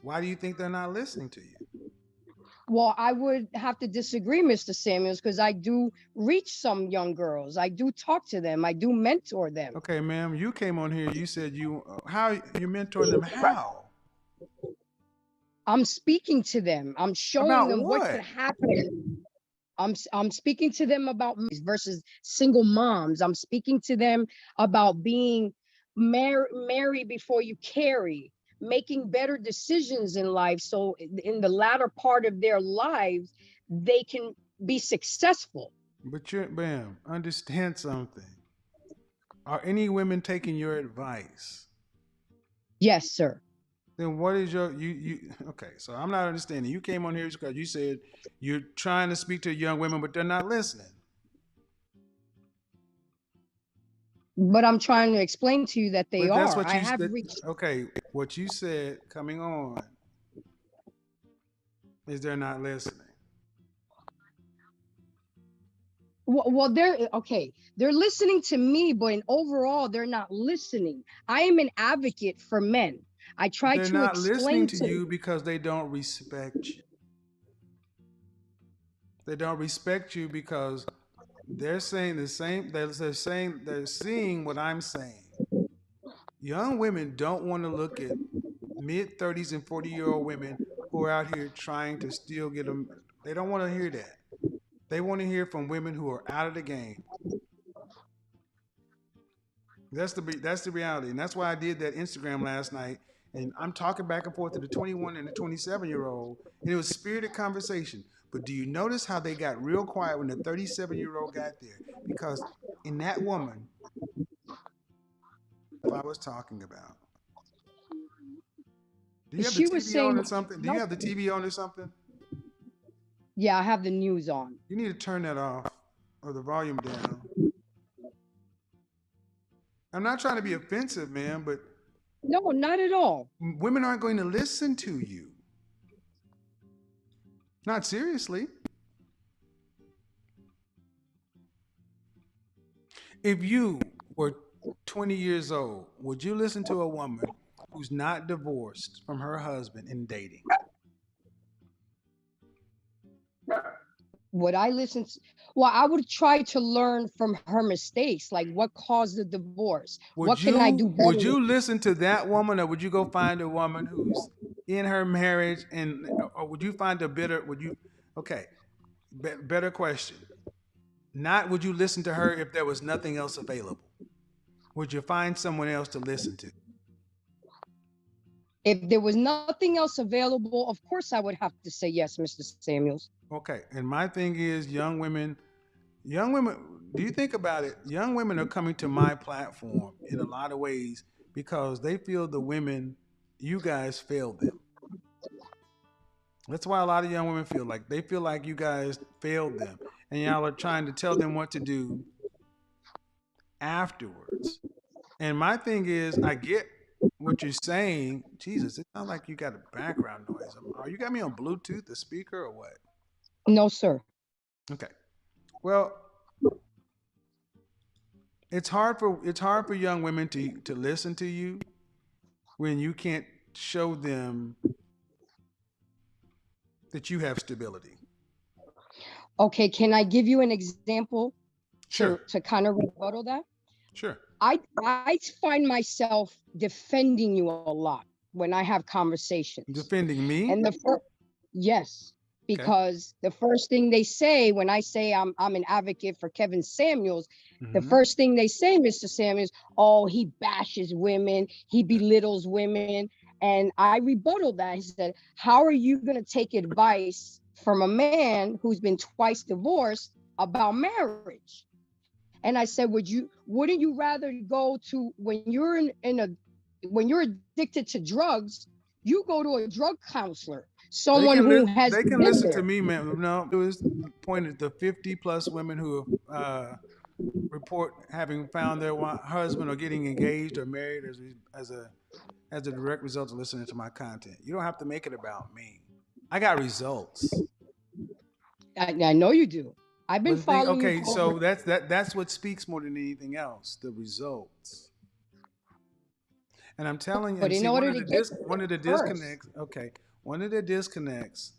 why do you think they're not listening to you? Well, I would have to disagree, Mr. Samuels, because I do reach some young girls. I do talk to them. I do mentor them. Okay, ma'am, you came on here. You said how you mentoring them? How? I'm speaking to them. I'm showing About them what could what? happen. I'm speaking to them about versus single moms. I'm speaking to them about being married before you carry, making better decisions in life. So in the latter part of their lives, they can be successful. But ma'am, understand something. Are any women taking your advice? Yes, sir. Then what is your okay, so I'm not understanding. You came on here because you said you're trying to speak to young women, but they're not listening. But I'm trying to explain to you that they But that's are. what I you have said. reached. Okay, what you said coming on is they're not listening. Well, they're okay. They're listening to me, but in overall, they're not listening. I am an advocate for men. I try They're to not listening explain to you because they don't respect you. They don't respect you because they're saying the same. They're seeing what I'm saying. Young women don't want to look at mid-30s and 40-year-old women who are out here trying to still get them. They don't want to hear that. They want to hear from women who are out of the game. That's the reality, and that's why I did that Instagram last night. And I'm talking back and forth to the 21 and the 27-year-old, and it was spirited conversation. But do you notice how they got real quiet when the 37-year-old got there? Because in that woman, I was talking about. Do you have the She was TV on saying or something? Do you have the TV on or something? Yeah, I have the news on. You need to turn that off or the volume down. I'm not trying to be offensive, man, but No, not at all. women aren't going to listen to you. Not seriously. If you were 20 years old, would you listen to a woman who's not divorced from her husband and dating? Would I listen to, well, I would try to learn from her mistakes, like what caused the divorce. What can I do better? Would you listen to that woman, or would you go find a woman who's in her marriage, or would you find a better? Okay, better question. Not would you listen to her if there was nothing else available? Would you find someone else to listen to? If there was nothing else available, of course I would have to say yes, Mr. Samuels. Okay, and my thing is young women, do you think about it? Young women are coming to my platform in a lot of ways because they feel the women, you guys failed them. That's why a lot of young women feel like you guys failed them, and y'all are trying to tell them what to do afterwards. And my thing is, I get what you're saying. Jesus, it sounds like you got a background noise. Are you got me on Bluetooth, the speaker, or what? No, sir. Okay. Well, it's hard for young women to listen to you when you can't show them that you have stability. Okay, can I give you an example? Sure. To kind of rebuttal that? Sure. I find myself defending you a lot when I have conversations. Defending me? And yes, because the first thing they say when I say I'm an advocate for Kevin Samuels, the first thing they say, Mr. Samuels, oh, he bashes women, he belittles women. And I rebuttal that. He said, how are you going to take advice from a man who's been twice divorced about marriage? And I said, wouldn't you rather go to when you're when you're addicted to drugs, you go to a drug counselor, someone who has they can been listen to there. me, man. No, it was pointed the 50 plus women who report having found their husband or getting engaged or married as a direct result of listening to my content. You don't have to make it about me. I got results. I know you do. I've been But the thing, following okay, you. so that's what speaks more than anything else, the results. And I'm telling you, But and in see, order to get one of the first, disconnects. Okay, one of the disconnects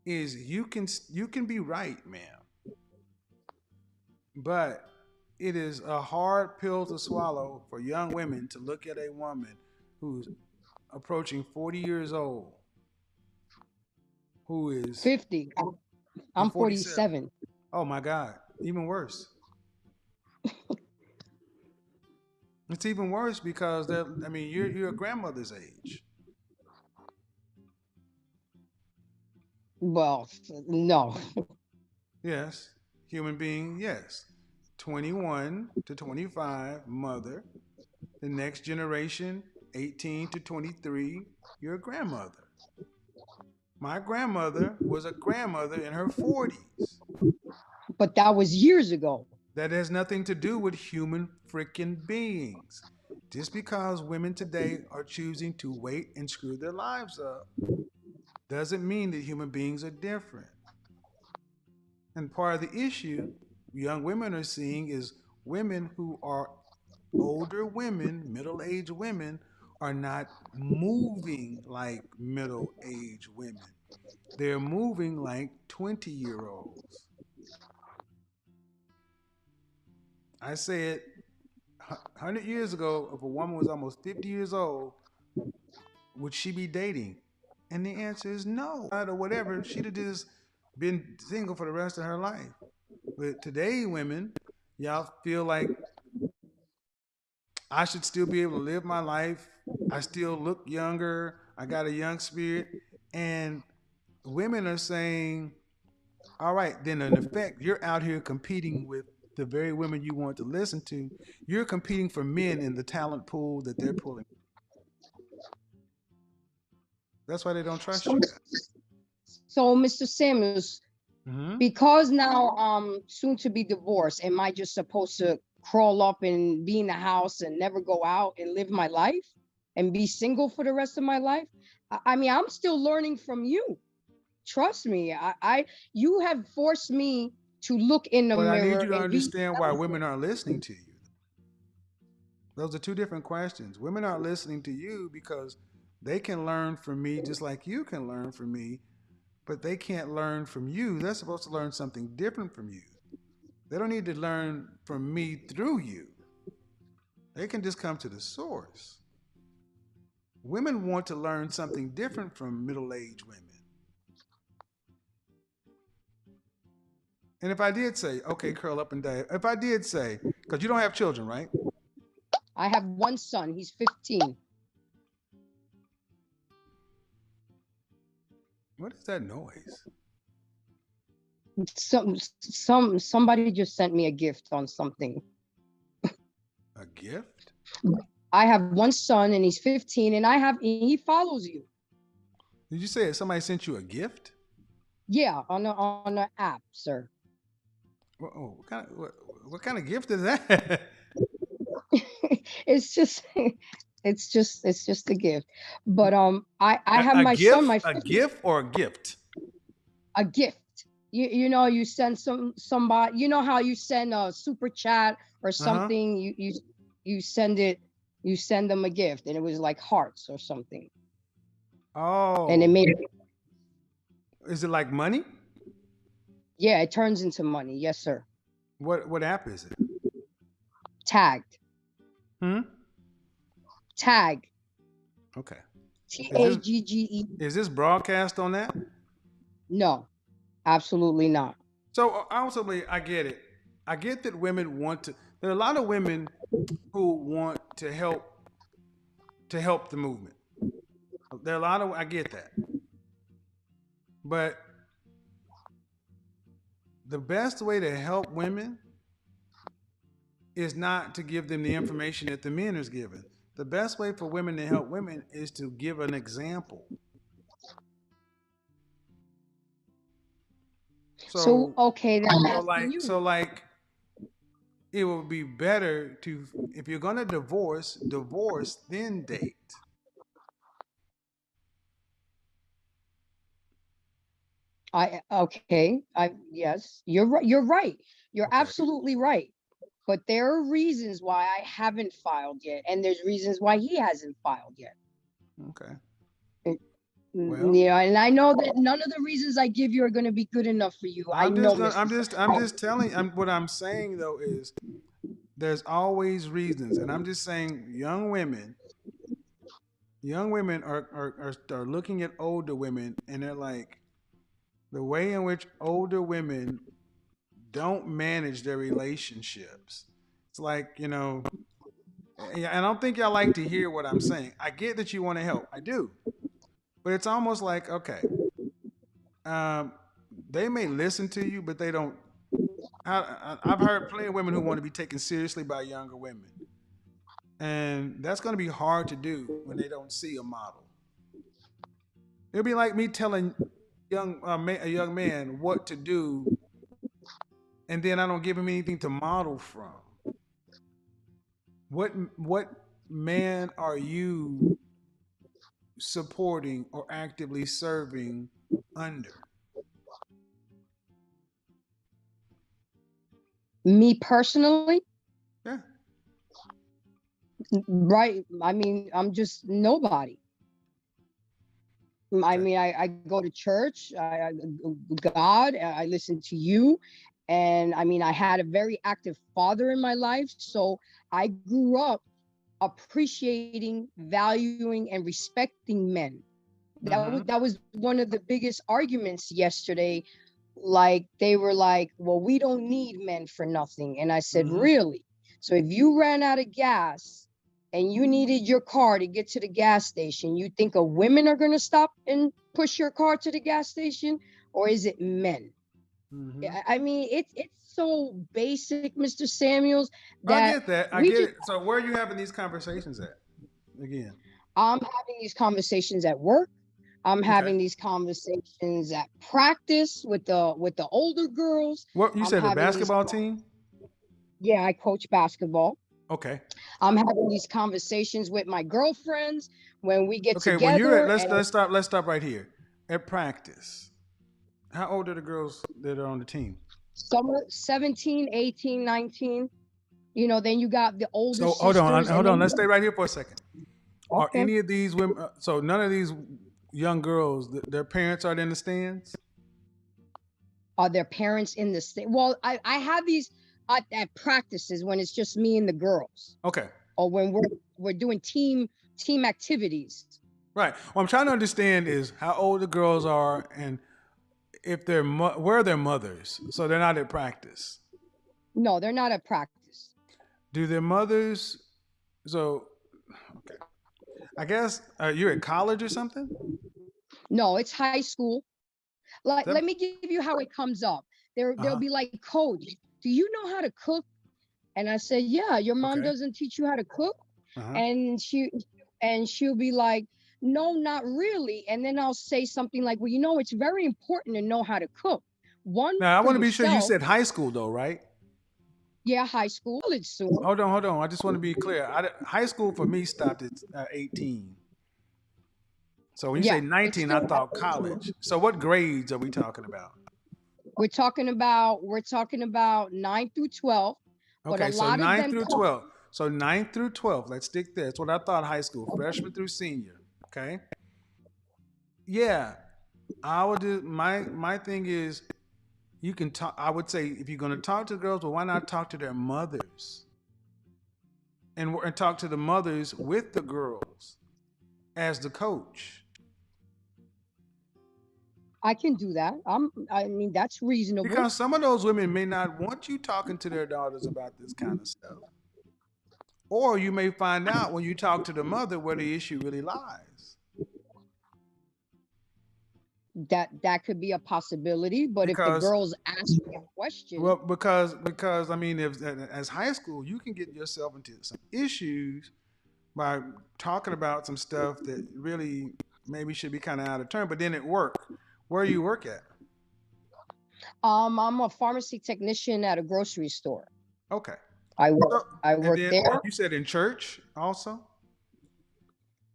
is you can be right, ma'am, but it is a hard pill to swallow for young women to look at a woman who's approaching 40 years old, who is 50. I'm 47. Oh my God, even worse. It's even worse because you're a grandmother's age. Well, no. Yes, human being, yes. 21 to 25, mother. The next generation, 18 to 23, you're a grandmother. My grandmother was a grandmother in her 40s. But that was years ago. That has nothing to do with human freaking beings. Just because women today are choosing to wait and screw their lives up doesn't mean that human beings are different. And part of the issue young women are seeing is women who are older women, middle-aged women, are not moving like middle-aged women. They're moving like 20-year-olds. I said 100 years ago, if a woman was almost 50 years old, would she be dating? And the answer is no. Or whatever, she'd have just been single for the rest of her life. But today, women, y'all feel like I should still be able to live my life. I still look younger. I got a young spirit. And women are saying, all right, then in effect, you're out here competing with the very women you want to listen to. You're competing for men in the talent pool that they're pulling. That's why they don't trust you guys. So, Mr. Samuels, because now I'm soon to be divorced, am I just supposed to crawl up and be in the house and never go out and live my life and be single for the rest of my life? I mean, I'm still learning from you. Trust me. You have forced me to look in the But mirror. I need you to and understand why women aren't listening to you. Those are two different questions. Women aren't listening to you because they can learn from me just like you can learn from me, but they can't learn from you. They're supposed to learn something different from you. They don't need to learn from me through you. They can just come to the source. Women want to learn something different from middle-aged women. And if I did say, okay, curl up and die. If I did say, because you don't have children, right? I have one son. He's 15. What is that noise? Somebody just sent me a gift on something. A gift? I have one son and he's 15 and he follows you. Did you say somebody sent you a gift? Yeah, on the app, sir. Oh, what kind of gift is that? It's just a gift. But I have my son, a gift or a gift? A gift. You know, you send somebody, you know how you send a super chat or something, you send them a gift and it was like hearts or something. Oh. And it made it. Is it like money? Yeah, it turns into money. Yes, sir. What app is it? Tagged. Tag. Okay. TAGGE. Is this broadcast on that? No, absolutely not. So ultimately, I get it. I get that women want to. There are a lot of women who want to help the movement. There are a lot of. I get that. But the best way to help women is not to give them the information that the men is given. The best way for women to help women is to give an example. So okay, then I'm asking So you. like it would be better to, if you're gonna divorce, then date. Yes, you're right. You're right. You're Okay. absolutely right. But there are reasons why I haven't filed yet, and there's reasons why he hasn't filed yet. Okay. Well, yeah, and I know that none of the reasons I give you are going to be good enough for you. I know, I'm just telling. What I'm saying though is, there's always reasons, and I'm just saying, young women are looking at older women, and they're like, the way in which older women don't manage their relationships. It's like, and I don't think y'all like to hear what I'm saying. I get that you want to help, I do, but it's almost like, okay, they may listen to you, but they don't. I've heard plenty of women who want to be taken seriously by younger women, and that's going to be hard to do when they don't see a model. It'll be like me telling a young man what to do, and then I don't give him anything to model from. What man are you supporting or actively serving under? me personally, Yeah. right? I mean, I'm just nobody. I mean, I go to church, God, I listen to you. And I mean, I had a very active father in my life. So I grew up appreciating, valuing, and respecting men. That was one of the biggest arguments yesterday. Like they were like, well, we don't need men for nothing. And I said, really? So if you ran out of gas and you needed your car to get to the gas station, you think of women are going to stop and push your car to the gas station, or is it men? I mean, it's so basic, Mr. Samuels, I that get that. I we get just it. So where are you having these conversations at? Again. I'm having these conversations at work. I'm having these conversations at practice with the older girls. What you I'm said, the having these, basketball team? yeah, I coach basketball. Okay. I'm having these conversations with my girlfriends when we get Okay, when you're together. at, let's stop right here. At practice, how old are the girls that are on the team? Some 17, 18, 19. You know, then you got the older So sisters. hold on. Let's stay right here for a second. Are Okay. any of these women? So none of these young girls, their parents are in the stands? Are their parents in the state? Well, I have these at practices when it's just me and the girls, Okay. or when we're doing team activities. Right. What I'm trying to understand is how old the girls are, and if they're where are their mothers, so they're not at practice. No, they're not at practice. Do their mothers? So, okay. I guess you're at college or something. No, it's high school. Like, let me give you how it comes up. They'll be like, Coach, do you know how to cook? And I said, yeah. Your mom doesn't teach you how to cook? And she'll be like, no, not really. And then I'll say something like, well, you know, it's very important to know how to cook. Now, I want to be sure you said high school though, right? Yeah, high school. College soon. Hold on. I just want to be clear. High school for me stopped at 18. So when you say 19, I thought college. So what grades are we talking about? We're talking about 9 through 12. Okay, so 9 through 12. So 9 through 12. Let's stick there. That's what I thought high school, freshman through senior. Okay. Yeah. I would do my thing is, you can talk. I would say, if you're going to talk to girls, well, why not talk to their mothers and talk to the mothers with the girls as the coach? I can do that. I mean, that's reasonable. Because some of those women may not want you talking to their daughters about this kind of stuff. Or you may find out when you talk to the mother where the issue really lies. That could be a possibility, but if the Because girls ask me a question, well, because I mean, if as high school, you can get yourself into some issues by talking about some stuff that really maybe should be kind of out of turn. But then at work, where do you work at? I'm a pharmacy technician at a grocery store. Okay. I work So, I and work then there. you said in church also.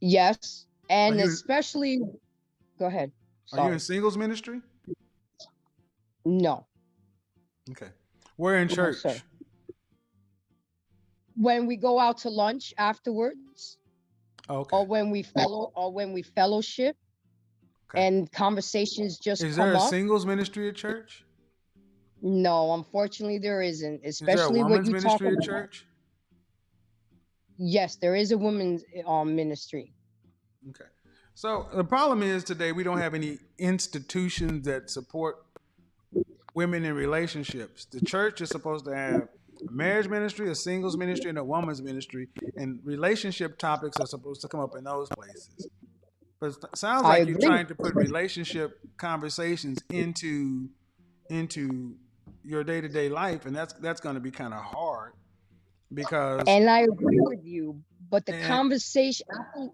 Yes, Are and you especially, go ahead. are you in Sorry. singles ministry? No, Okay. Where in no, sir. church? When we go out to lunch afterwards, Okay. or when we fellowship, Okay. and conversations just Is there come a up. singles ministry at church? No, unfortunately, there isn't. Is there a Especially what woman's you talk ministry at about. church? Yes, there is a women's ministry. Okay. So the problem is today we don't have any institutions that support women in relationships. The church is supposed to have a marriage ministry, a singles ministry, and a woman's ministry, and relationship topics are supposed to come up in those places. But it sounds I like you're agree. trying to put relationship conversations into your day-to-day life, and that's going to be kind of hard because And I agree with you, but the and conversation, after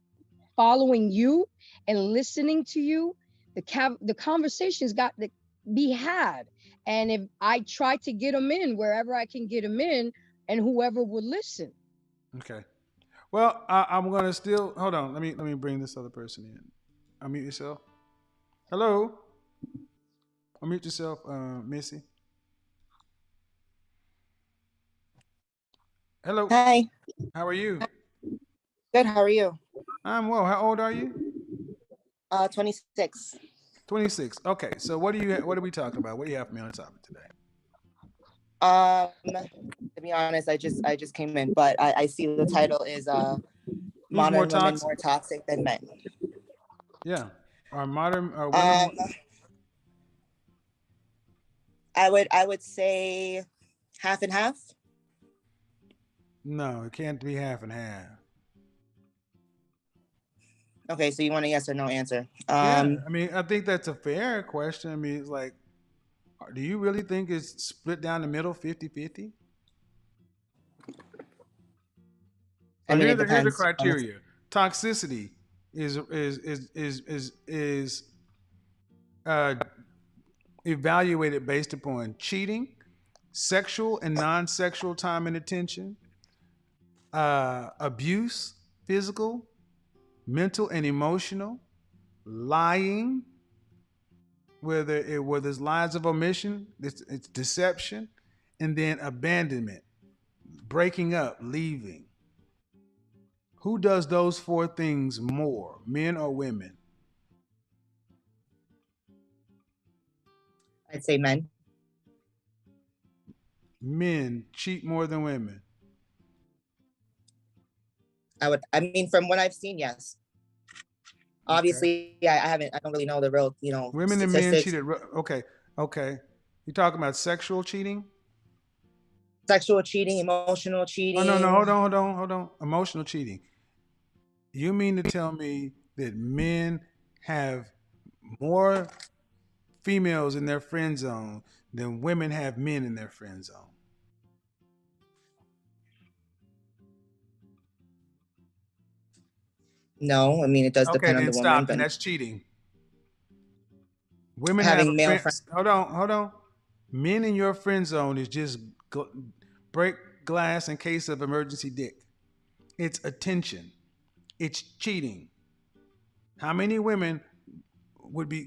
following you and listening to you, the conversation's got to be had. And if I try to get them in wherever I can get them in, and whoever would listen. okay. Well, I'm gonna still hold on. Let me bring this other person in. Unmute yourself. Hello. Unmute yourself, Missy. Hello. Hi, How are you? good. How are you? I'm well. How old are you? 26. 26. Okay. So what are we talking about? What do you have for me on the topic today? To be honest, I just came in, but I see the title is Who's Modern more Women toxic? More Toxic Than Men. Yeah. Are women Um, more, I would say half and half. no, it can't be half and half. Okay, so you want a yes or no answer? Yeah. I mean, I think that's a fair question. I mean, it's like, do you really think it's split down the middle 50-50? I So mean, it here's the depends. criteria. Toxicity is evaluated based upon cheating, sexual and non-sexual time and attention, abuse, physical, mental and emotional, lying, where there's lies of omission, it's deception, and then abandonment, breaking up, leaving. Who does those four things more, men or women? I'd say men. Men cheat more than women. I mean, from what I've seen, yes. Okay. Obviously, I don't really know the real, Women and men statistics. cheated. Okay. You talking about sexual cheating? Sexual cheating, emotional cheating. Oh, no. Hold on. Emotional cheating. You mean to tell me that men have more females in their friend zone than women have men in their friend zone? No, I mean, it does Okay, depend on then the woman, stop. but And that's cheating. Women having have male friends. Hold on. Men in your friend zone is just break glass in case of emergency dick. It's attention. It's cheating. How many women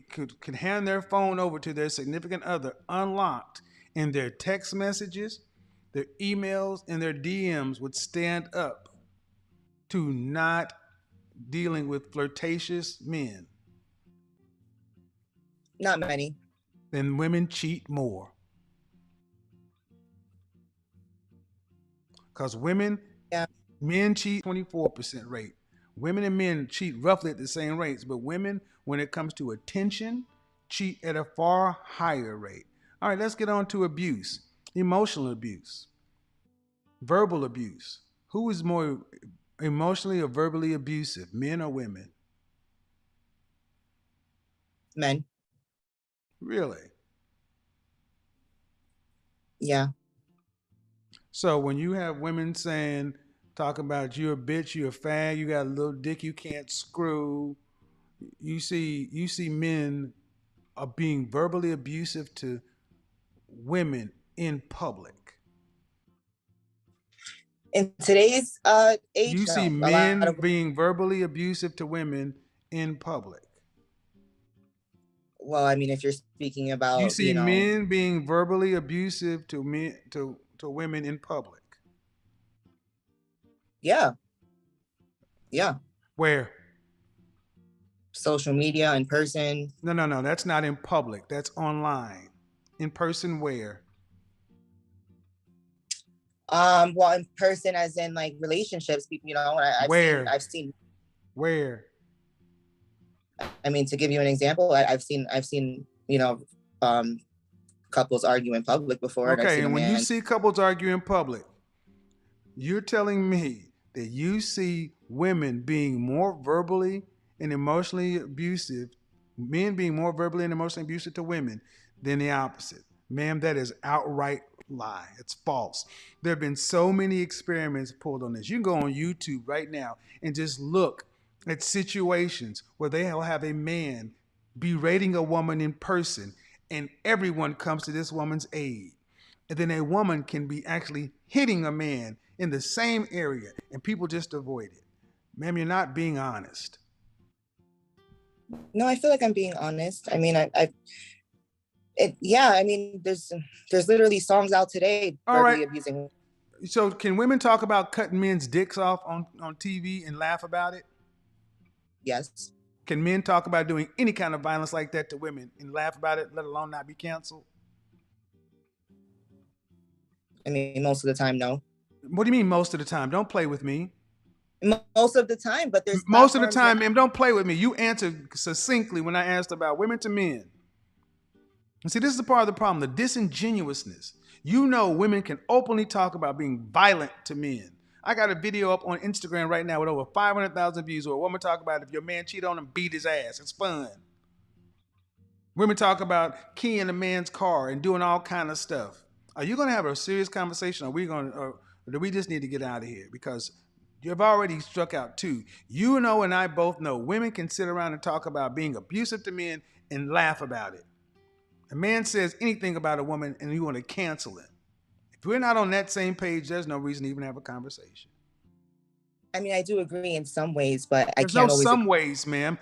could hand their phone over to their significant other unlocked, and their text messages, their emails, and their DMs would stand up to not dealing with flirtatious men? not many. Then women cheat more. Because men cheat 24% rate. Women and men cheat roughly at the same rates, but women, when it comes to attention, cheat at a far higher rate. All right, let's get on to abuse. Emotional abuse. Verbal abuse. Who is more emotionally or verbally abusive, men or women? Men. Really? Yeah. So when you have women talking about you're a bitch, you're a fag, you got a little dick you can't screw, you see men are being verbally abusive to women in public. In today's age, You see no. A lot men of, being verbally abusive to women in public. well, I mean, if you're speaking You about, see men being verbally abusive to men to women in public. yeah, yeah, Where? social media, in person. No. That's not in public. That's online. In person, where? Well, in person, as in like relationships, people, Where? I've seen. Where? I mean, to give you an example, I've seen, couples argue in public before, and I've Okay, seen a and when you man. see couples argue in public, you're telling me that you see women being more verbally and emotionally abusive, men being more verbally and emotionally abusive to women than the opposite. Ma'am, that is outright lie. It's false. There have been so many experiments pulled on this. You can go on YouTube right now and just look at situations where they'll have a man berating a woman in person and everyone comes to this woman's aid. And then a woman can be actually hitting a man in the same area and people just avoid it. Ma'am, you're not being honest. No, I feel like I'm being honest. I mean, I mean, there's literally songs out today All verbally right. abusing. So can women talk about cutting men's dicks off on TV and laugh about it? Yes. Can men talk about doing any kind of violence like that to women and laugh about it, let alone not be canceled? I mean, most of the time, no. What do you mean most of the time? Don't play with me. Most of the time, but there's Most of the platforms time, now- ma'am, don't play with me. You answered succinctly when I asked about women to men. And see, this is the part of the problem, the disingenuousness. You know women can openly talk about being violent to men. I got a video up on Instagram right now with over 500,000 views where a woman talk about if your man cheat on him, beat his ass. It's fun. Women talk about keying a man's car and doing all kind of stuff. Are you going to have a serious conversation? Or do we just need to get out of here? Because you've already struck out two. You know and I both know women can sit around and talk about being abusive to men and laugh about it. A man says anything about a woman and you want to cancel him. If we're not on that same page, there's no reason to even have a conversation. I mean, I do agree in some ways, but I There's can't no always. some ways, ma'am.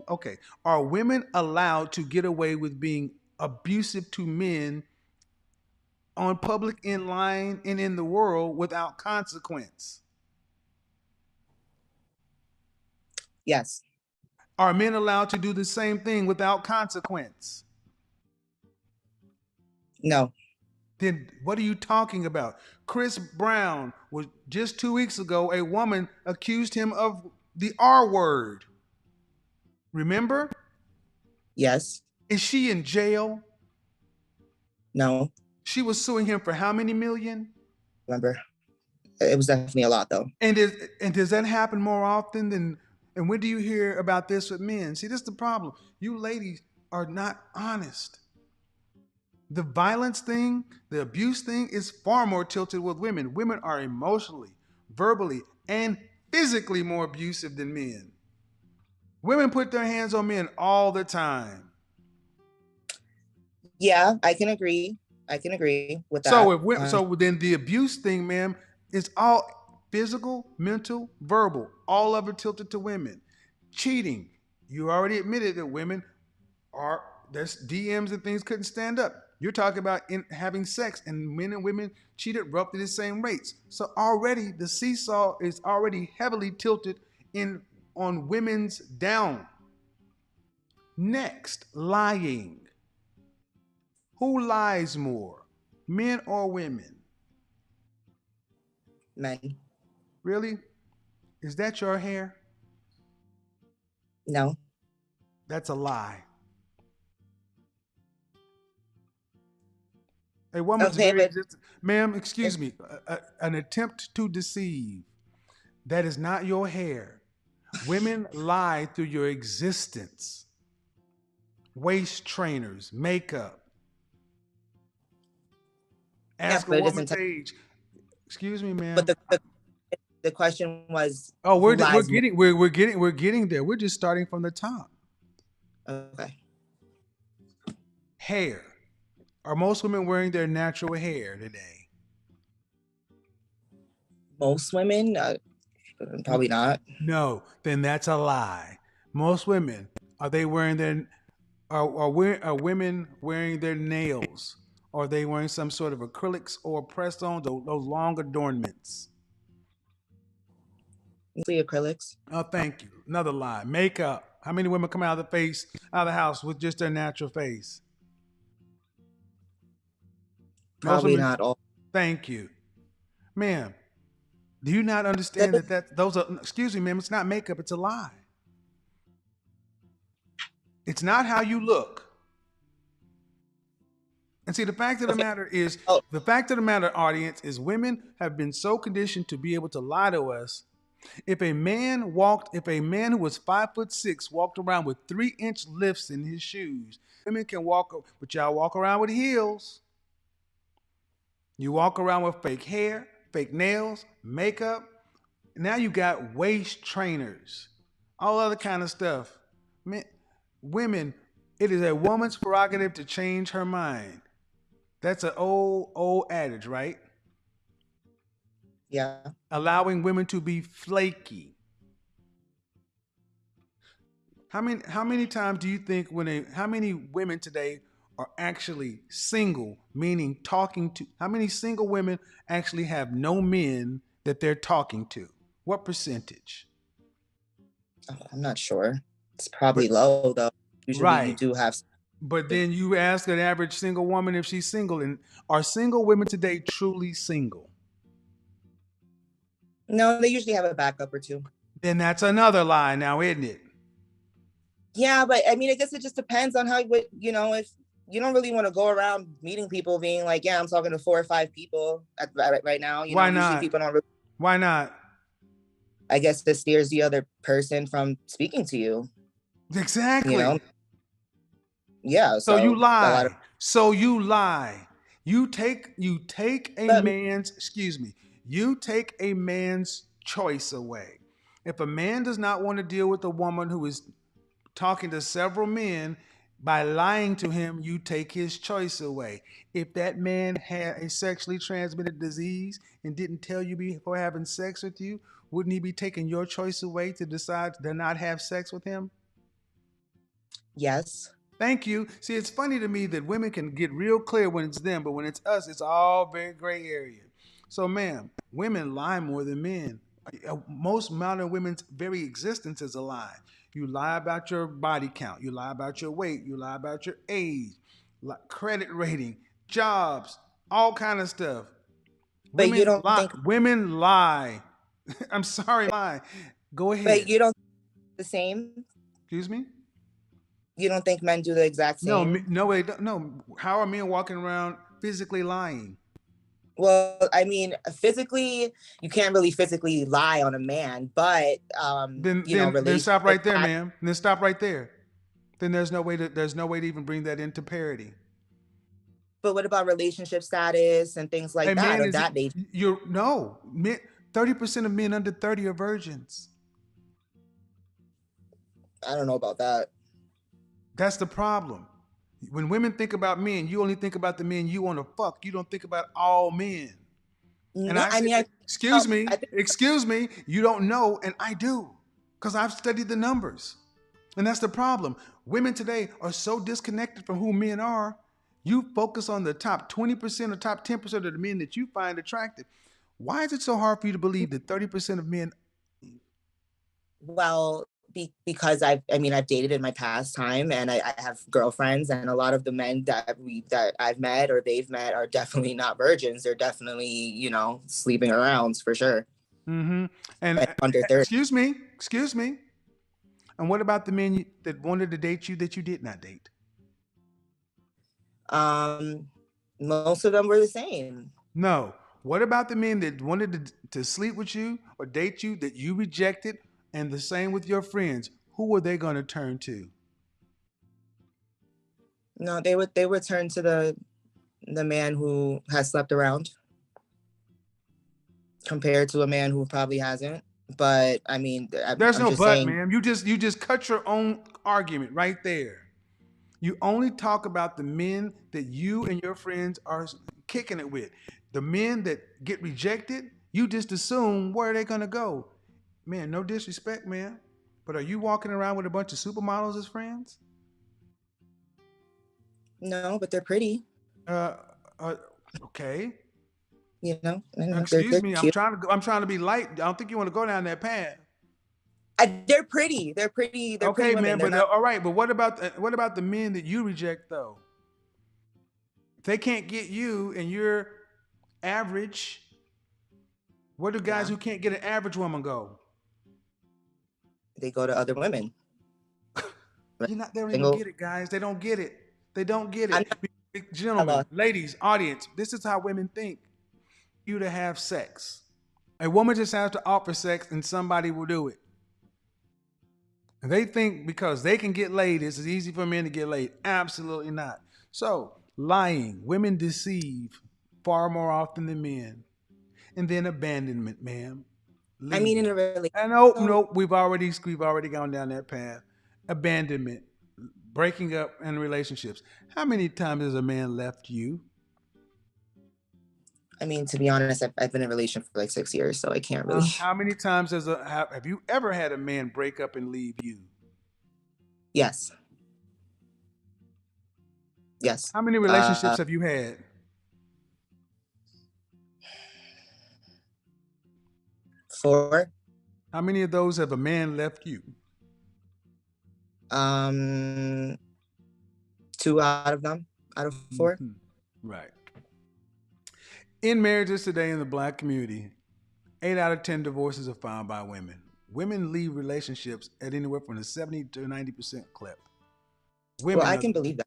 Okay, are women allowed to get away with being abusive to men on public, in line, and in the world without consequence? Yes. Are men allowed to do the same thing without consequence? No. Then what are you talking about? Chris Brown was just 2 weeks ago, a woman accused him of the R word. Remember? Yes. Is she in jail? No. She was suing him for how many million? Remember, it was definitely a lot, though. And does that happen more often than? And when do you hear about this with men? See, this is the problem. You ladies are not honest. The violence thing, the abuse thing is far more tilted with women. Women are emotionally, verbally, and physically more abusive than men. Women put their hands on men all the time. Yeah, I can agree. With that. So then the abuse thing, ma'am, is all physical, mental, verbal, all of it tilted to women. Cheating, you already admitted that women are, there's DMs and things couldn't stand up. You're talking about having sex, and men and women cheated roughly the same rates. So already the seesaw is already heavily tilted on women's down. Next, lying. Who lies more, men or women? Men. Really? Is that your hair? No. That's a lie. A woman's Okay, very but- ma'am, excuse me, an attempt to deceive. That is not your hair. Women lie through your existence. waist trainers, makeup. Ask but a it woman's doesn't. age. Excuse me, ma'am. But the question was. Oh, who we're lies more? getting there. We're just starting from the top. Okay. Hair. Are most women wearing their natural hair today? Most women, probably not. No, then that's a lie. Most women, are they wearing their are women wearing their nails? Are they wearing some sort of acrylics or press-ons, those long adornments? Mostly acrylics. Oh, thank you. Another lie. Makeup. How many women come out of the house with just their natural face? Most Probably women. not all. Thank you, ma'am. Do you not understand that those are? Excuse me, ma'am. It's not makeup. It's a lie. It's not how you look. And see, the fact of the matter is, Oh. the fact of the matter, audience, is women have been so conditioned to be able to lie to us. If a man who was 5'6" walked around with 3-inch lifts in his shoes, women can walk, but y'all walk around with heels. You walk around with fake hair, fake nails, makeup. Now you got waist trainers, all other kind of stuff. Women, it is a woman's prerogative to change her mind. That's an old adage, right? Yeah. Allowing women to be flaky. How many times do you think how many women today are actually single, meaning talking to? How many single women actually have no men that they're talking to? What percentage? Oh, I'm not sure. It's probably low though. Usually you Right. do have. But then you ask an average single woman if she's single, and are single women today truly single? No, they usually have a backup or two. Then that's another lie now, isn't it? Yeah, but I mean, I guess it just depends on if you don't really want to go around meeting people being like, yeah, I'm talking to 4 or 5 people right now. Why not? Usually people don't really. Why not? I guess this steers the other person from speaking to you. Exactly. Yeah. So you lie. You lie. You take a man's choice away. If a man does not want to deal with a woman who is talking to several men, by lying to him, you take his choice away. If that man had a sexually transmitted disease and didn't tell you before having sex with you, wouldn't he be taking your choice away to decide to not have sex with him? Yes. Thank you. See, it's funny to me that women can get real clear when it's them, but when it's us, it's all very gray area. So, ma'am, women lie more than men. Most modern women's very existence is a lie. You lie about your body count. You lie about your weight. You lie about your age, credit rating, jobs, all kind of stuff. But women you don't lie. think Women lie. I'm sorry, lie. Go ahead. But you don't think the same? Excuse me? You don't think men do the exact same? No. How are men walking around physically lying? Well, I mean, physically, you can't really physically lie on a man, but Then stop right there, ma'am. Then stop right there. Then there's no way to even bring that into parity. But what about relationship status and things like that? Or that nature? 30% of men under 30 are virgins. I don't know about that. That's the problem. When women think about men, you only think about the men you want to fuck. You don't think about all men. And excuse me, you don't know, and I do, because I've studied the numbers. And that's the problem. Women today are so disconnected from who men are. You focus on the top 20% or top 10% of the men that you find attractive. Why is it so hard for you to believe that 30% of men? Well, because I've dated in my past time, and I have girlfriends, and a lot of the men that I've met or they've met are definitely not virgins. They're definitely, sleeping around for sure. Mm-hmm. And under 30. Excuse me. And what about the men that wanted to date you that you did not date? Most of them were the same. No. What about the men that wanted to sleep with you or date you that you rejected? And the same with your friends. Who were they going to turn to? No, they would turn to the man who has slept around compared to a man who probably hasn't. But I mean, There's I'm no just but, saying, ma'am. You just cut your own argument right there. You only talk about the men that you and your friends are kicking it with. The men that get rejected, you just assume where are they gonna go. Man, no disrespect, man. But are you walking around with a bunch of supermodels as friends? no, but they're pretty, Uh, uh okay. you know, and Excuse they're me. cute. I'm trying to be light. I don't think you want to go down that path. They're pretty. They're pretty. They're pretty Okay, women. man. They're But not. all right. But what about the men that you reject though? If they can't get you and you're average, where do guys Yeah. who can't get an average woman go? They go to other women. They don't even Single. get it, guys. They don't get it. They don't get I'm it. not Gentlemen, lost. ladies, audience, this is how women think. You to have sex. A woman just has to offer sex and somebody will do it. And they think because they can get laid, it's as easy for men to get laid. Absolutely not. So, lying, women deceive far more often than men. And then abandonment, ma'am. I mean, in Leaving. a relationship. And nope, we've already gone down that path. Abandonment, breaking up in relationships. How many times has a man left you? I mean, to be honest, I've been in a relationship for like 6 years, so I can't really. How many times have you ever had a man break up and leave you? Yes. Yes. How many relationships have you had? 4. How many of those have a man left you? 2 out of them, out of 4. Mhm. Right. In marriages today in the black community, 8 out of 10 divorces are found by women. Women leave relationships at anywhere from a 70 to 90% clip. Women Well, I are- can believe that.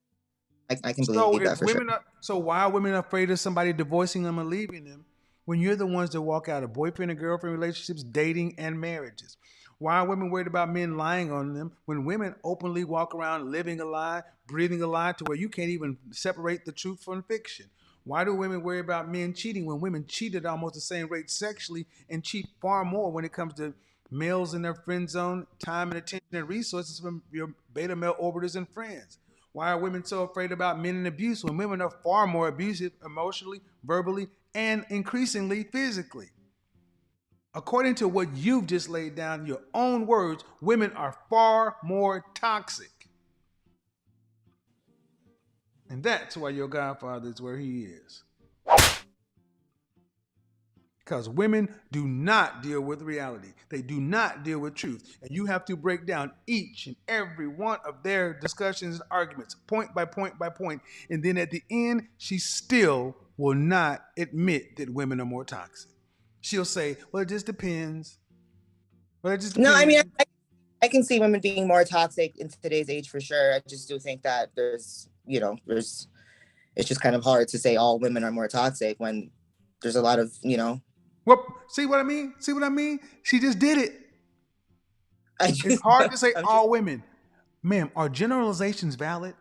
I can So believe that if for sure. women are, so why are women afraid of somebody divorcing them or leaving them when you're the ones that walk out of boyfriend and girlfriend relationships, dating and marriages? Why are women worried about men lying on them when women openly walk around living a lie, breathing a lie to where you can't even separate the truth from fiction? Why do women worry about men cheating when women cheat at almost the same rate sexually and cheat far more when it comes to males in their friend zone, time and attention and resources from your beta male orbiters and friends? Why are women so afraid about men and abuse when women are far more abusive emotionally, verbally, and increasingly physically? According to what you've just laid down, your own words, women are far more toxic. And that's why your godfather is where he is. Because women do not deal with reality. They do not deal with truth. And you have to break down each and every one of their discussions and arguments, point by point by point. And then at the end, she still will not admit that women are more toxic. She'll say, well, it just depends. Well, it just depends. No, I mean, I can see women being more toxic in today's age for sure. I just do think that it's just kind of hard to say all women are more toxic when there's a lot of, Well, see what I mean? See what I mean? She just did it. It's hard to say all women. Ma'am, are generalizations valid?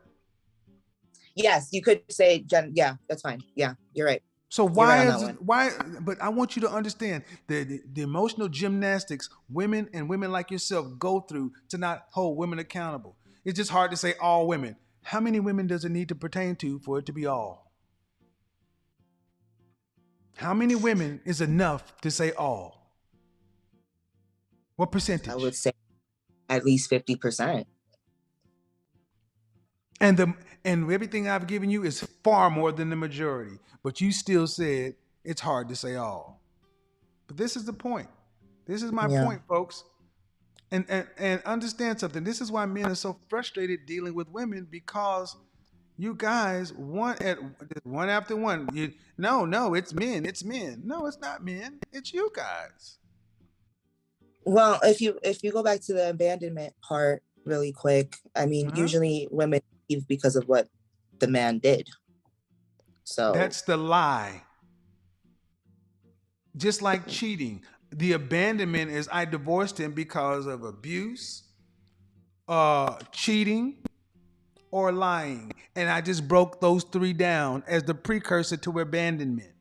Yes, you could say, yeah, that's fine. Yeah, you're right. So right why? But I want you to understand the emotional gymnastics women and women like yourself go through to not hold women accountable. It's just hard to say all women. How many women does it need to pertain to for it to be all? How many women is enough to say all? What percentage? I would say at least 50%. And everything I've given you is far more than the majority. But you still said it's hard to say all. But this is the point. This is my point, folks. And understand something. This is why men are so frustrated dealing with women, because you guys one after one. No, it's men. It's men. No, it's not men. It's you guys. Well, if you go back to the abandonment part really quick, I mean, usually women leave because of what the man did. So that's the lie. Just like cheating. The abandonment is I divorced him because of abuse, cheating, or lying. And I just broke those three down as the precursor to abandonment.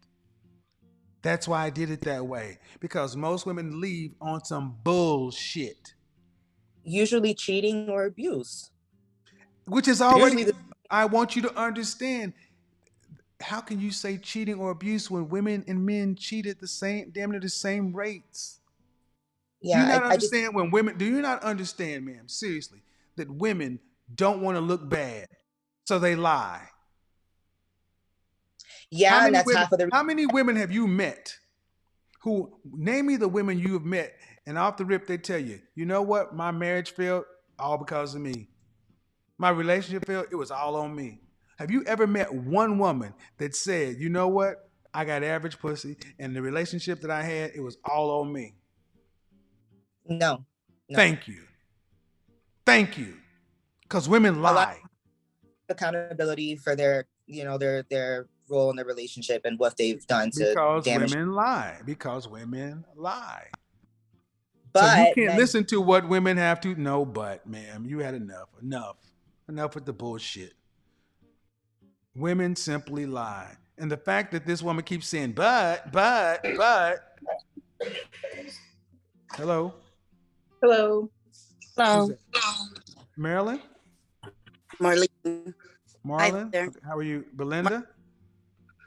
That's why I did it that way. Because most women leave on some bullshit. Usually cheating or abuse. Which is already, Usually I want you to understand, how can you say cheating or abuse when women and men cheat at the same, damn near the same rates? Do you not understand when women, do you not understand, ma'am, seriously, that women don't want to look bad, so they lie? Yeah, and that's women, half of the. how many women have you met who, name me the women you have met, and off the rip they tell you, you know what, my marriage failed all because of me. My relationship failed, it was all on me. Have you ever met one woman that said, you know what, I got average pussy, and the relationship that I had, it was all on me? No. Thank you. Thank you. Because women lie. A lot of accountability for their, their role in the relationship and what they've done to damage. Because women lie. But so you can't listen to what women have to. No, but ma'am, you had enough with the bullshit. Women simply lie. And the fact that this woman keeps saying, but. Hello. Hello. Hello. Marilyn? Marlene. Marlon? Okay, how are you? Belinda?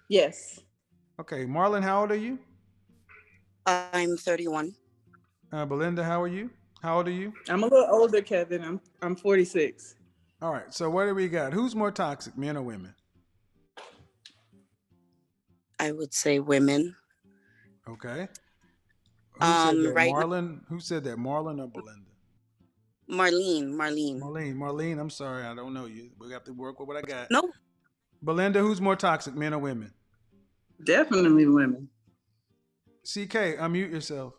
Yes. Okay, Marlon, how old are you? I'm 31. Belinda, how are you? How old are you? I'm a little older, Kevin. I'm 46. All right, so what do we got? Who's more toxic, men or women? I would say women. Okay. Who said that? Right Marlon? Who said that? Marlon or Belinda? Marlene. I'm sorry, I don't know you. We have to work with what I got. No. Belinda, who's more toxic, men or women? Definitely women. CK, unmute yourself.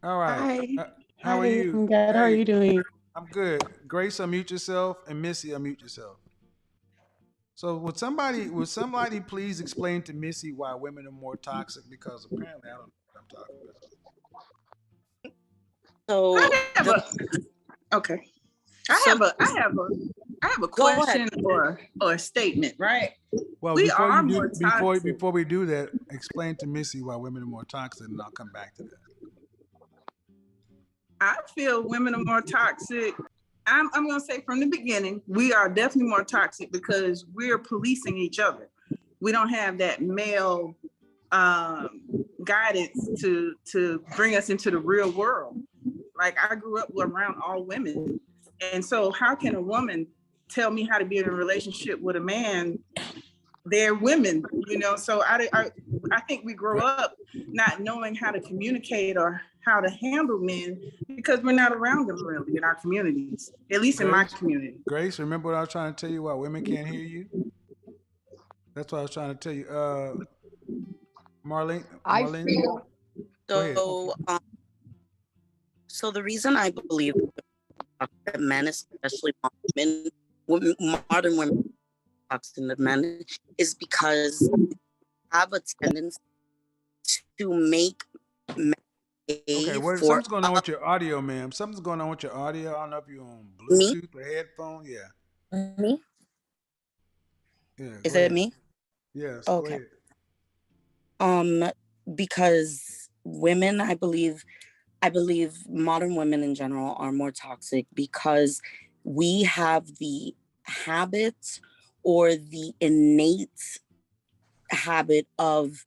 All right. Hi. How are you? I'm good. How are you doing? I'm good. Grace, unmute yourself, and Missy, unmute yourself. So would somebody please explain to Missy why women are more toxic? Because apparently I don't know what I'm talking about. I have a question or a statement, right? Well, before we do that, explain to Missy why women are more toxic, and I'll come back to that. I feel women are more toxic. I'm going to say from the beginning, we are definitely more toxic because we're policing each other. We don't have that male guidance to bring us into the real world. Like, I grew up around all women. And so how can a woman tell me how to be in a relationship with a man? They're women, so I think we grow up not knowing how to communicate or how to handle men because we're not around them really in our communities, at least in my community. Grace, remember what I was trying to tell you, why women can't hear you? That's what I was trying to tell you. Marlene? So the reason I believe that men, especially modern women, toxic men, is because they have a tendency to make men. Okay, something's going on with your audio, ma'am. Something's going on with your audio. I don't know if you're on Bluetooth or headphone. Yeah. Me? Yeah. Is it me? Yes. Okay. Because women, I believe modern women in general are more toxic because we have the habit or the innate habit of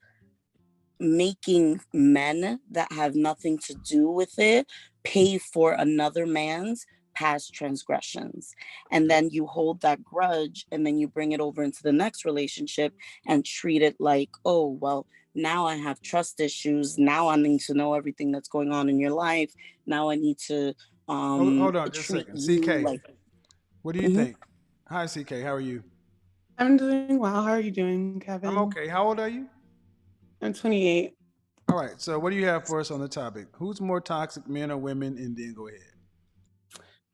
making men that have nothing to do with it pay for another man's past transgressions. And then you hold that grudge and then you bring it over into the next relationship and treat it like, oh, well, now I have trust issues. Now I need to know everything that's going on in your life. Now I need to hold on just a second. CK, what do you think? Hi, CK. How are you? I'm doing well. How are you doing, Kevin? I'm okay. How old are you? I'm 28. All right. So what do you have for us on the topic? Who's more toxic, men or women? And then go ahead.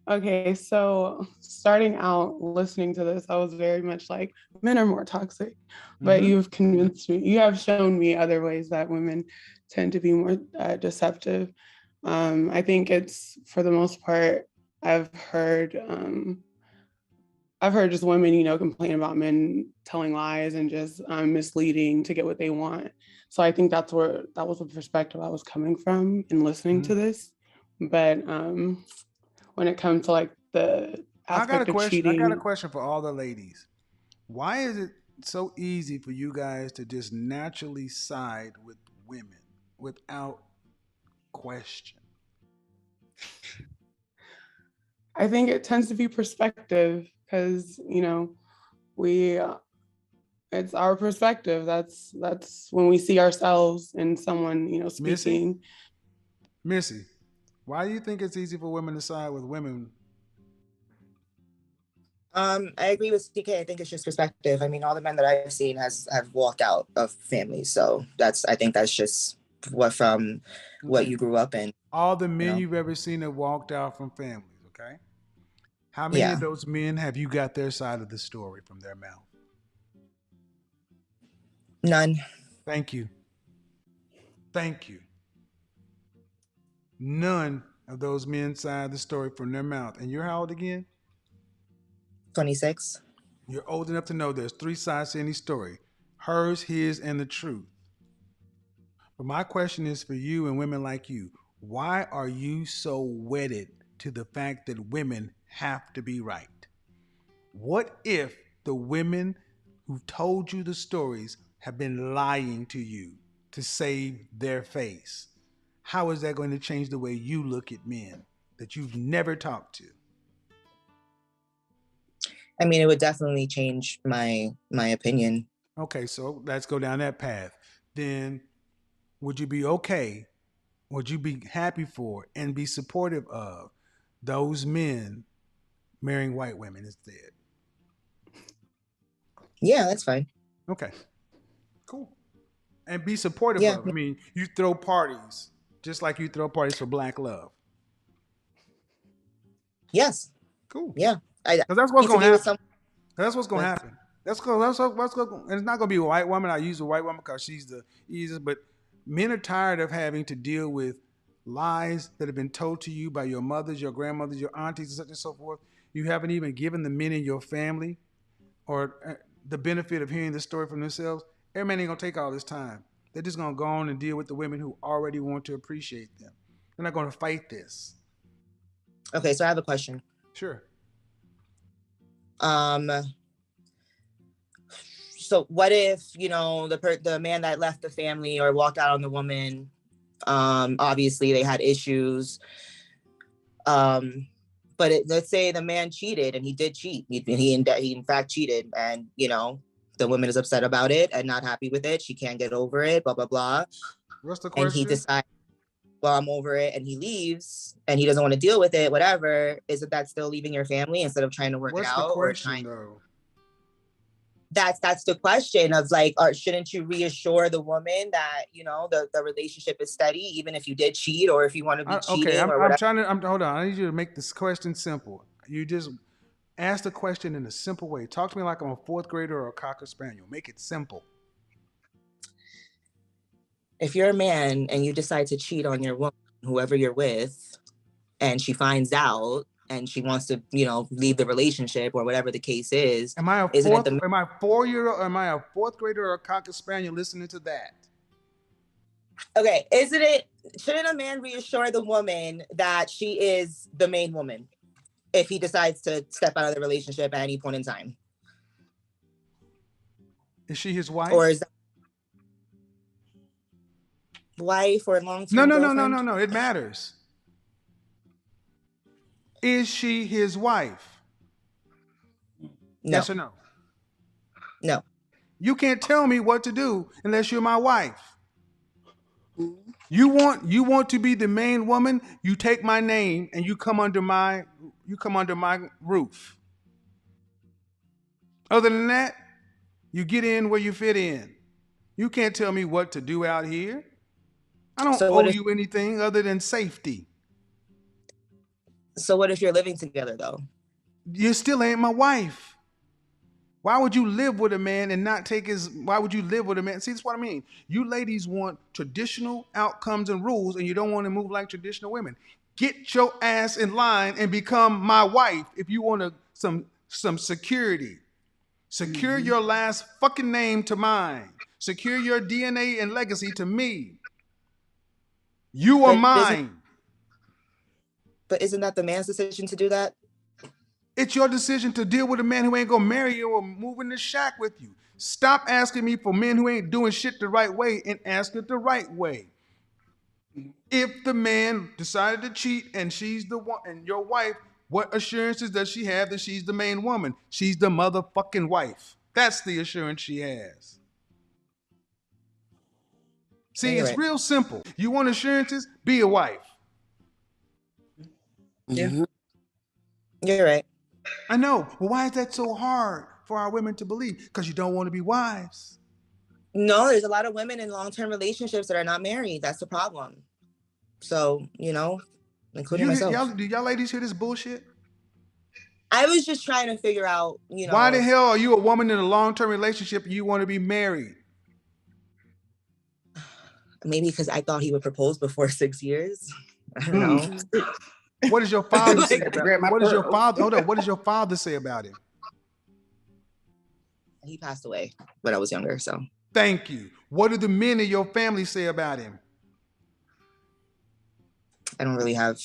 Okay, so starting out listening to this, I was very much like, men are more toxic, but you've convinced me, you have shown me other ways that women tend to be more deceptive. I think it's, for the most part, I've heard I've heard just women, you know, complain about men telling lies and just misleading to get what they want. So I think that was the perspective I was coming from in listening to this. But when it comes to like the aspect of cheating, I got a question for all the ladies. Why is it so easy for you guys to just naturally side with women without question? I think it tends to be perspective because, you know, it's our perspective. That's when we see ourselves in someone, you know, speaking. Missy, why do you think it's easy for women to side with women? I agree with CK. I think it's just perspective. I mean, all the men that I've seen have walked out of families, so I think that's just what you grew up in. All the men you've ever seen that walked out from families, okay? How many of those men have you got their side of the story from their mouth? None. Thank you. Thank you. None of those men side of the story from their mouth. And you're how old again? 26. You're old enough to know there's three sides to any story: hers, his, and the truth. But my question is for you and women like you. Why are you so wedded to the fact that women have to be right? What if the women who told you the stories have been lying to you to save their face? How is that going to change the way you look at men that you've never talked to? I mean, it would definitely change my opinion. Okay, so let's go down that path. Then would you be okay? Would you be happy for and be supportive of those men marrying white women instead? Yeah, that's fine. Okay, cool. And be supportive of. I mean, you throw parties just like you throw parties for Black love. Yes. Cool. Yeah. Because that's what's going to happen. That's what's going to happen. That's what's going. And it's not going to be a white woman. I use a white woman because she's the easiest. But men are tired of having to deal with lies that have been told to you by your mothers, your grandmothers, your aunties, and such and so forth. You haven't even given the men in your family or the benefit of hearing the story from themselves. Every man ain't going to take all this time. They're just going to go on and deal with the women who already want to appreciate them. They're not going to fight this. Okay, so I have a question. Sure. So what if, you know, the man that left the family or walked out on the woman, obviously they had issues, but let's say the man cheated and he did cheat. He in fact cheated, and, you know, the woman is upset about it and not happy with it. She can't get over it, blah, blah, blah. What's the question? And he decides, well, I'm over it, and he leaves and he doesn't want to deal with it, whatever. Isn't that still leaving your family instead of trying to work it out? What's the question, though? That's the question of like, or shouldn't you reassure the woman that, you know, the relationship is steady, even if you did cheat or if you want to be cheating? Okay, or whatever? hold on. I need you to make this question simple. You just ask the question in a simple way. Talk to me like I'm a fourth grader or a Cocker Spaniel. Make it simple. If you're a man and you decide to cheat on your woman, whoever you're with, and she finds out and she wants to, you know, leave the relationship or whatever the case is. Am I a fourth grader or a Cocker Spaniel listening to that? Okay, shouldn't a man reassure the woman that she is the main woman if he decides to step out of the relationship at any point in time? Is she his wife? Or is that wife or long-term girlfriend? No. It matters. Is she his wife? No. Yes or no? No. You can't tell me what to do unless you're my wife. You want to be the main woman, you take my name and you come under my roof. Other than that, you get in where you fit in. You can't tell me what to do out here. I don't owe you anything other than safety. So what if you're living together, though? You still ain't my wife. Why would you live with a man and not take his... Why would you live with a man? See, that's what I mean. You ladies want traditional outcomes and rules, and you don't want to move like traditional women. get your ass in line and become my wife if you want some security. Secure your last fucking name to mine. Secure your DNA and legacy to me. You are mine. But isn't that the man's decision to do that? It's your decision to deal with a man who ain't gonna marry you or move in the shack with you. Stop asking me for men who ain't doing shit the right way and ask it the right way. If the man decided to cheat and she's the one and your wife, what assurances does she have that she's the main woman? She's the motherfucking wife. That's the assurance she has. See, it's real simple. You want assurances? Be a wife. Yeah. You're right. I know. Well, why is that so hard for our women to believe? Because you don't want to be wives. No, there's a lot of women in long-term relationships that are not married. That's the problem. So, including myself. Do y'all ladies hear this bullshit? I was just trying to figure out, Why the hell are you a woman in a long-term relationship and you want to be married? Maybe because I thought he would propose before 6 years. I don't know. What does your father say about it? What does your father? Hold on. What does your father say about it? He passed away when I was younger, so. Thank you. What do the men in your family say about him? I don't really have.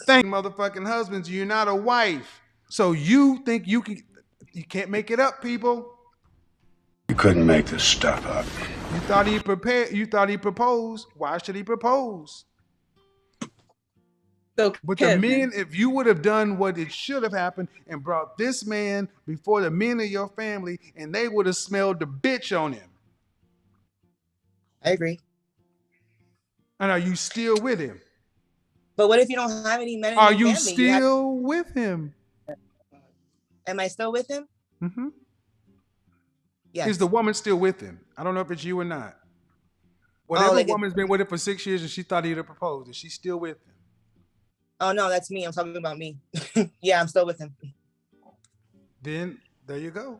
Thank motherfucking husbands. You're not a wife, so you think you can't make it up, people. You couldn't make this stuff up. You thought he prepared. You thought he proposed. Why should he propose? So, but Kevin, the men, if you would have done what it should have happened and brought this man before the men of your family, and they would have smelled the bitch on him. I agree. And are you still with him? But what if you don't have any men in Are your you family? still with him? Am I still with him? Mm-hmm. Yes. Is the woman still with him? I don't know if it's you or not. Whatever woman's been with him for 6 years and she thought he'd have proposed, is she still with him? Oh, no, that's me. I'm talking about me. Yeah, I'm still with him. Then there you go.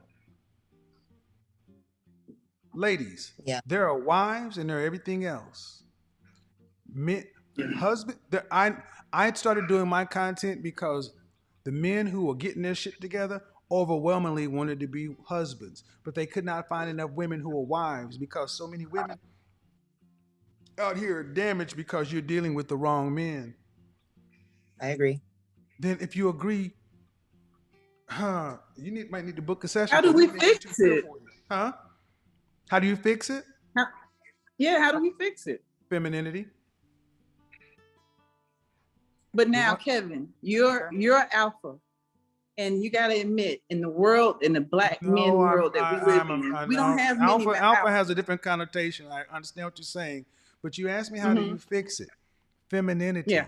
Ladies, yeah, there are wives and there are everything else. Men, husband, I started doing my content because the men who were getting their shit together overwhelmingly wanted to be husbands, but they could not find enough women who were wives because so many women out here are damaged because you're dealing with the wrong men. I agree. Then if you agree, you might need to book a session. How do we fix it? Huh? How do you fix it? How do we fix it? Femininity. But now, Kevin, you're alpha. And you got to admit, in the world, in the black men world that we live in, we don't have many. Alpha has a different connotation. I understand what you're saying. But you asked me, how do you fix it? Femininity. Yeah.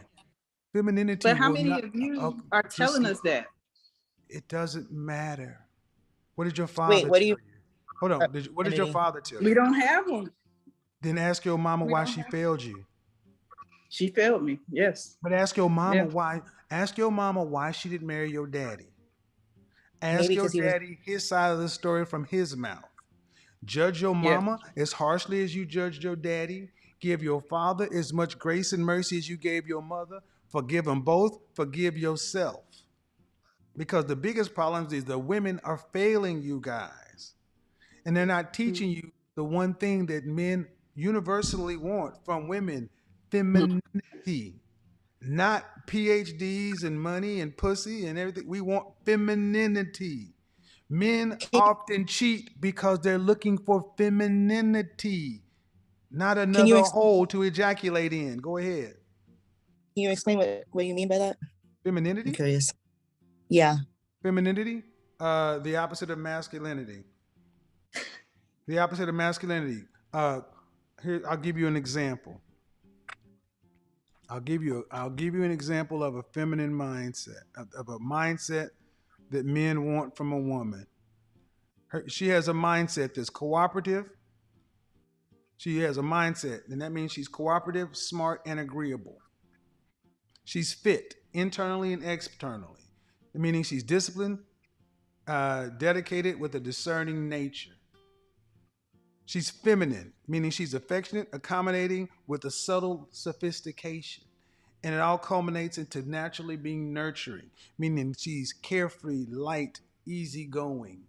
Femininity. But how many of you are telling us that? It doesn't matter. What did your father tell you? Hold on. What did your father tell you? We don't have one. Then ask your mama why she failed you. She failed me, yes. But ask your mama why. Ask your mama why she didn't marry your daddy. Ask your daddy his side of the story from his mouth. Judge your mama as harshly as you judged your daddy. Give your father as much grace and mercy as you gave your mother. Forgive them both. Forgive yourself. Because the biggest problem is the women are failing you guys. And they're not teaching you the one thing that men universally want from women: femininity. Not PhDs and money and pussy and everything. We want femininity. Men often cheat because they're looking for femininity, not another hole to ejaculate in. Go ahead. Can you explain what you mean by that? Femininity? I'm curious. Yeah. Femininity? The opposite of masculinity. The opposite of masculinity. Here, I'll give you an example. I'll give you an example of a feminine mindset, of a mindset that men want from a woman. She has a mindset that's cooperative. She has a mindset, and that means she's cooperative, smart, and agreeable. She's fit internally and externally, meaning she's disciplined, dedicated with a discerning nature. She's feminine, meaning she's affectionate, accommodating with a subtle sophistication. And it all culminates into naturally being nurturing, meaning she's carefree, light, easygoing,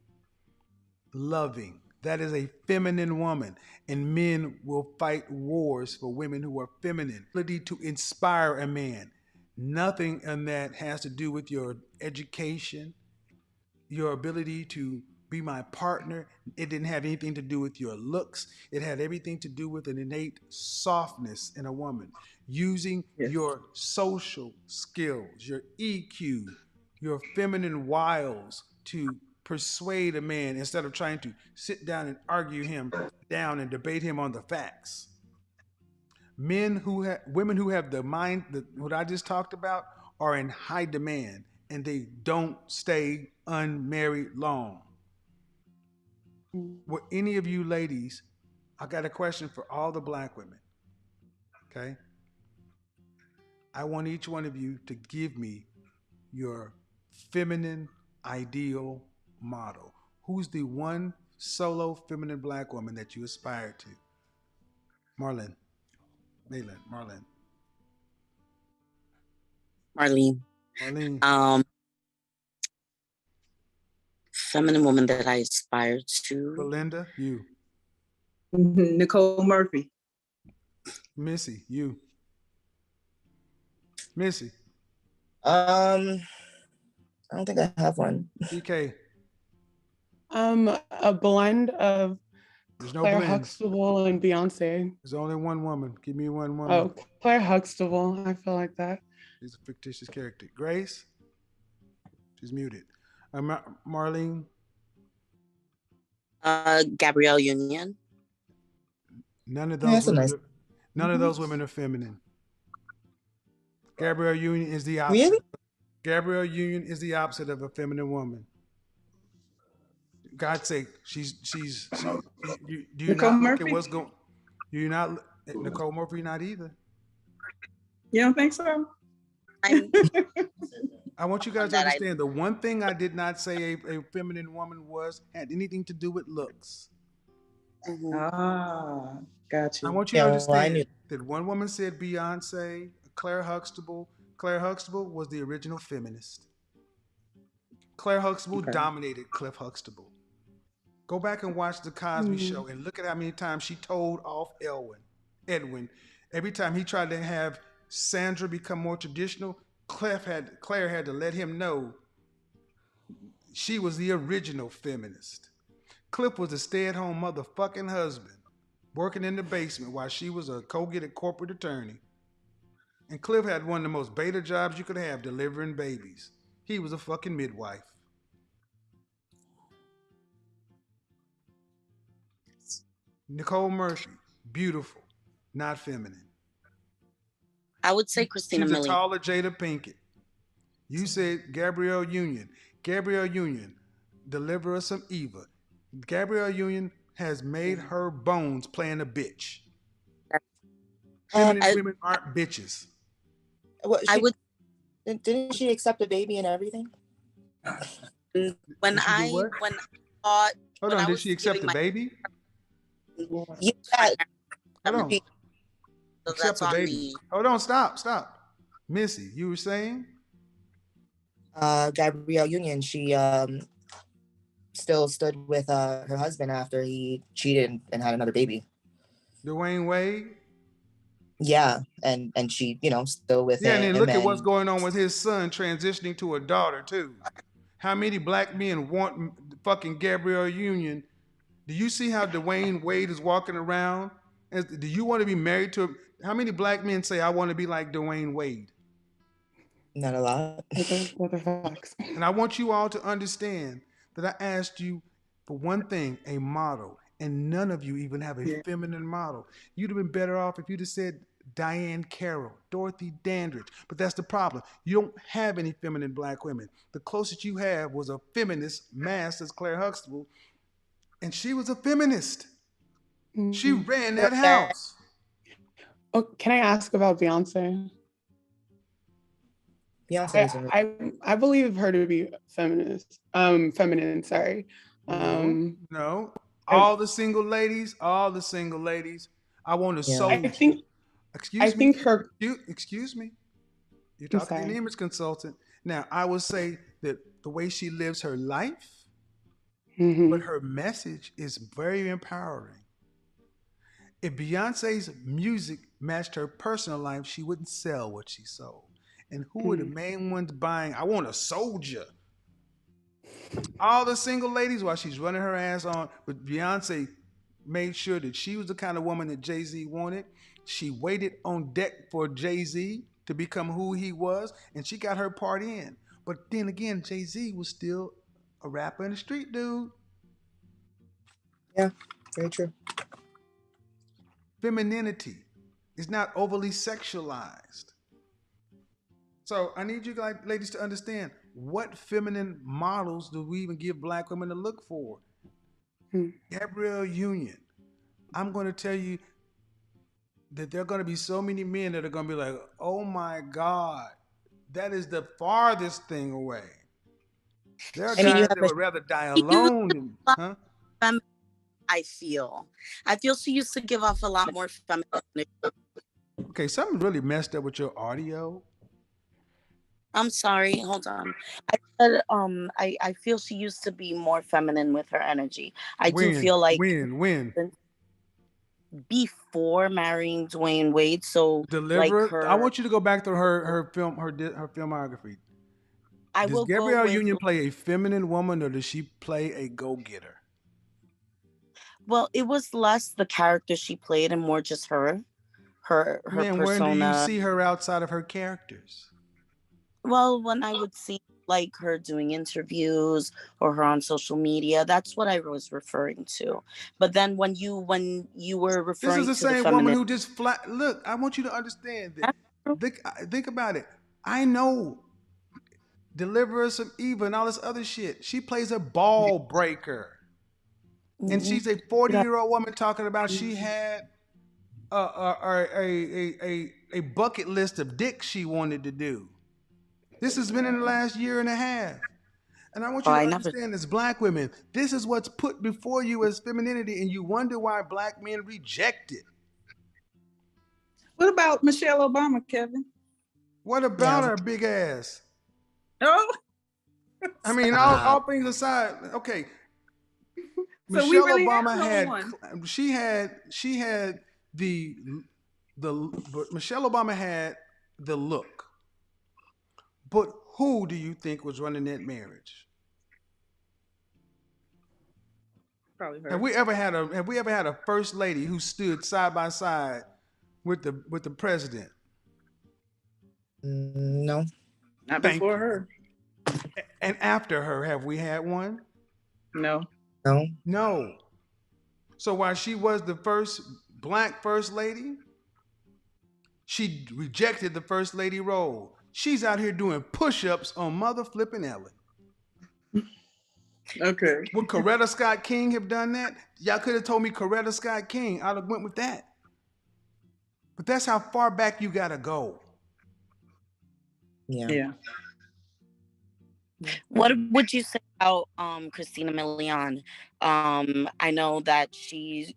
loving. That is a feminine woman. And men will fight wars for women who are feminine. Ability to inspire a man. Nothing in that has to do with your education, your ability to be my partner. It didn't have anything to do with your looks. It had everything to do with an innate softness in a woman, using your social skills, your EQ, your feminine wiles to persuade a man instead of trying to sit down and argue him down and debate him on the facts. Women who have the mind that what I just talked about are in high demand, and they don't stay unmarried long. Were any of you ladies, I got a question for all the black women. Okay? I want each one of you to give me your feminine ideal model. Who's the one solo feminine black woman that you aspire to? Marlene. Marlene. Marlene. Feminine woman that I aspire to. Belinda, you. Nicole Murphy. Missy, you. Missy. I don't think I have one. DK. A blend of There's no Claire blend. Huxtable and Beyonce. There's only one woman. Give me one woman. Oh, Claire Huxtable. I feel like that. She's a fictitious character. Grace. She's muted. Marlene. Gabrielle Union. None of those. None of those women are feminine. Gabrielle Union is the opposite. Really? Gabrielle Union is the opposite of a feminine woman. God's sake, do you Nicole not Murphy? look at what's going? You're not Nicole Murphy, not either. You don't think so? I want you guys to understand the one thing I did not say a feminine woman had anything to do with looks. Ah, got you. I want you to understand that one woman said Beyonce, Claire Huxtable. Claire Huxtable was the original feminist. Claire Huxtable dominated Cliff Huxtable. Go back and watch The Cosby Show and look at how many times she told off Edwin. Every time he tried to have Sandra become more traditional, Claire had to let him know she was the original feminist. Cliff was a stay-at-home motherfucking husband working in the basement while she was a co-gifted corporate attorney. And Cliff had one of the most beta jobs you could have, delivering babies. He was a fucking midwife. Nicole Murphy, beautiful, not feminine. I would say Christina She's a Milian. taller Jada Pinkett. You said Gabrielle Union. Gabrielle Union, deliver us some Eva. Gabrielle Union has made her bones playing a bitch. Feminine women aren't bitches. Well, didn't she accept a baby and everything? When I thought. Hold on, did she accept the baby? Yeah. Hold on. So Accept that's the on baby. me. Hold on, stop. Missy, you were saying? Gabrielle Union, she still stood with her husband after he cheated and had another baby. Dwayne Wade? Yeah, and she, still with him. Yeah, and then look at what's going on with his son transitioning to a daughter too. How many black men want fucking Gabrielle Union? Do you see how Dwayne Wade is walking around? Do you want to be married to? How many black men say I want to be like Dwayne Wade? Not a lot. What the facts? And I want you all to understand that I asked you for one thing, a model, and none of you even have a feminine model. You'd have been better off if you'd have said Diane Carroll, Dorothy Dandridge. But that's the problem. You don't have any feminine black women. The closest you have was a feminist masked as Claire Huxtable, and she was a feminist. Mm-hmm. She ran that house. Oh, can I ask about Beyonce? Beyonce, I believe her to be feminist. Feminine, sorry. No. All the single ladies. I want to soldier. Excuse me. You're I'm talking to an sorry. image consultant. Now, I would say that the way she lives her life, but her message is very empowering. If Beyonce's music matched her personal life, she wouldn't sell what she sold. And who are the main ones buying? I want a soldier. All the single ladies while she's running her ass on, but Beyonce made sure that she was the kind of woman that Jay-Z wanted. She waited on deck for Jay-Z to become who he was, and she got her part in. But then again, Jay-Z was still a rapper and a street dude. Yeah, very true. Femininity is not overly sexualized. So I need you guys, ladies, to understand what feminine models do we even give black women to look for? Gabrielle Union. I'm going to tell you that there are going to be so many men that are going to be like, oh my God, that is the farthest thing away. There are I mean, you guys have that would rather die alone. Huh? I feel she used to give off a lot more feminine. Okay, something really messed up with your audio. I'm sorry, hold on. I said I feel she used to be more feminine with her energy. I do feel like when before marrying Dwayne Wade, so like Deliver. I her want you to go back to her filmography. I Does will go Gabrielle with Union play a feminine woman or does she play a go-getter? well, it was less the character she played and more just her Man, when do you persona. see her outside of her characters? Well, when I would see like her doing interviews or her on social media, that's what I was referring to. But then when you were This is referring the to the same woman feminine, who just flat. Look, I want you to understand that. Think about it. I know Deliver Us from Eva and all this other shit. She plays a ball breaker. And she's a 40-year-old woman talking about she had a bucket list of dicks she wanted to do. This has been in the last year and a half. And I want you to understand, as black women, this is what's put before you as femininity, and you wonder why black men reject it. What about Michelle Obama, Kevin? What about her big ass? Oh, I mean, all things aside, okay. so Michelle we really Obama have no had one. she had the but Michelle Obama had the look. But who do you think was running that marriage? Probably her. Have we ever had a first lady who stood side by side with the president? No. Not Thank before you. her. And after her, have we had one? No. No. No. So while she was the first black first lady, she rejected the first lady role. She's out here doing push-ups on mother flipping Ellen. Okay. Would Coretta Scott King have done that? Y'all could have told me Coretta Scott King. I'd have went with that. But that's how far back you gotta go. Yeah. what would you say about Christina Milian? I know that she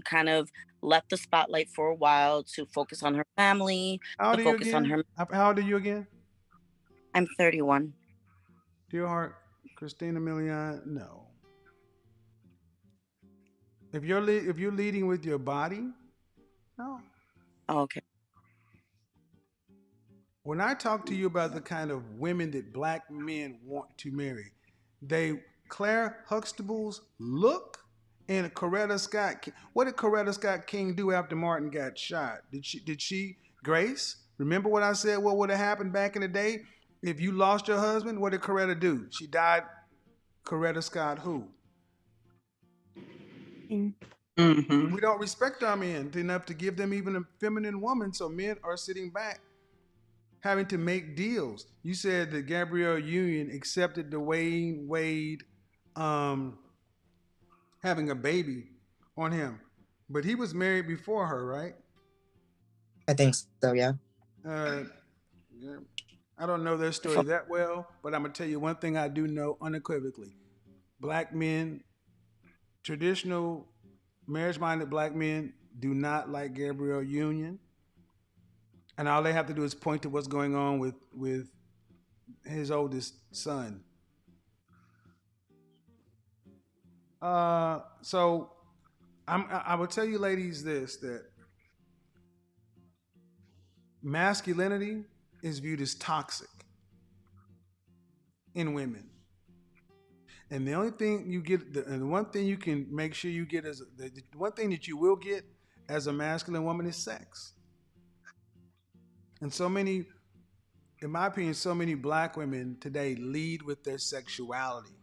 kind of left the spotlight for a while to focus on her family, How old to are you focus on again? her. How old are you again? I'm 31. Dear heart, Christina Milian, no. If you're leading with your body, no. Oh, okay. When I talk to you about the kind of women that black men want to marry, Claire Huxtable's look and Coretta Scott King. What did Coretta Scott King do after Martin got shot? Did she Grace? Remember what I said? What would have happened back in the day if you lost your husband? What did Coretta do? She died. Coretta Scott who? Mm-hmm. We don't respect our men enough to give them even a feminine woman, so men are sitting back having to make deals. You said that Gabrielle Union accepted Dwayne Wade having a baby on him, but he was married before her, right? I think so, yeah. Yeah. I don't know their story that well, but I'm gonna tell you one thing I do know unequivocally. Black men, traditional marriage-minded black men do not like Gabrielle Union. and all they have to do is point to what's going on with his oldest son. So I will tell you ladies this, that masculinity is viewed as toxic in women. And the only thing you get, and the one thing you can make sure you get is the one thing that you will get as a masculine woman is sex. And so many, in my opinion, so many black women today lead with their sexuality.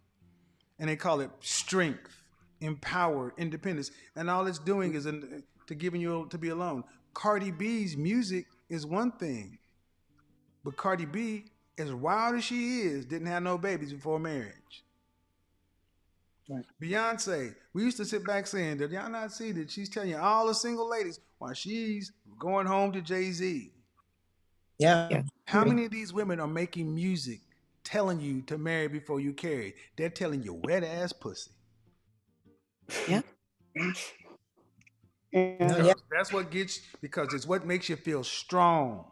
And they call it strength, empower, independence. And all it's doing is to giving you to be alone. Cardi B's music is one thing. But Cardi B, as wild as she is, didn't have no babies before marriage. Right. Beyonce, we used to sit back saying, did y'all not see that she's telling you all the single ladies while she's going home to Jay-Z? Yeah. How many of these women are making music telling you to marry before you carry? They're telling you wet ass pussy. Yeah. That's what gets, because it's what makes you feel strong.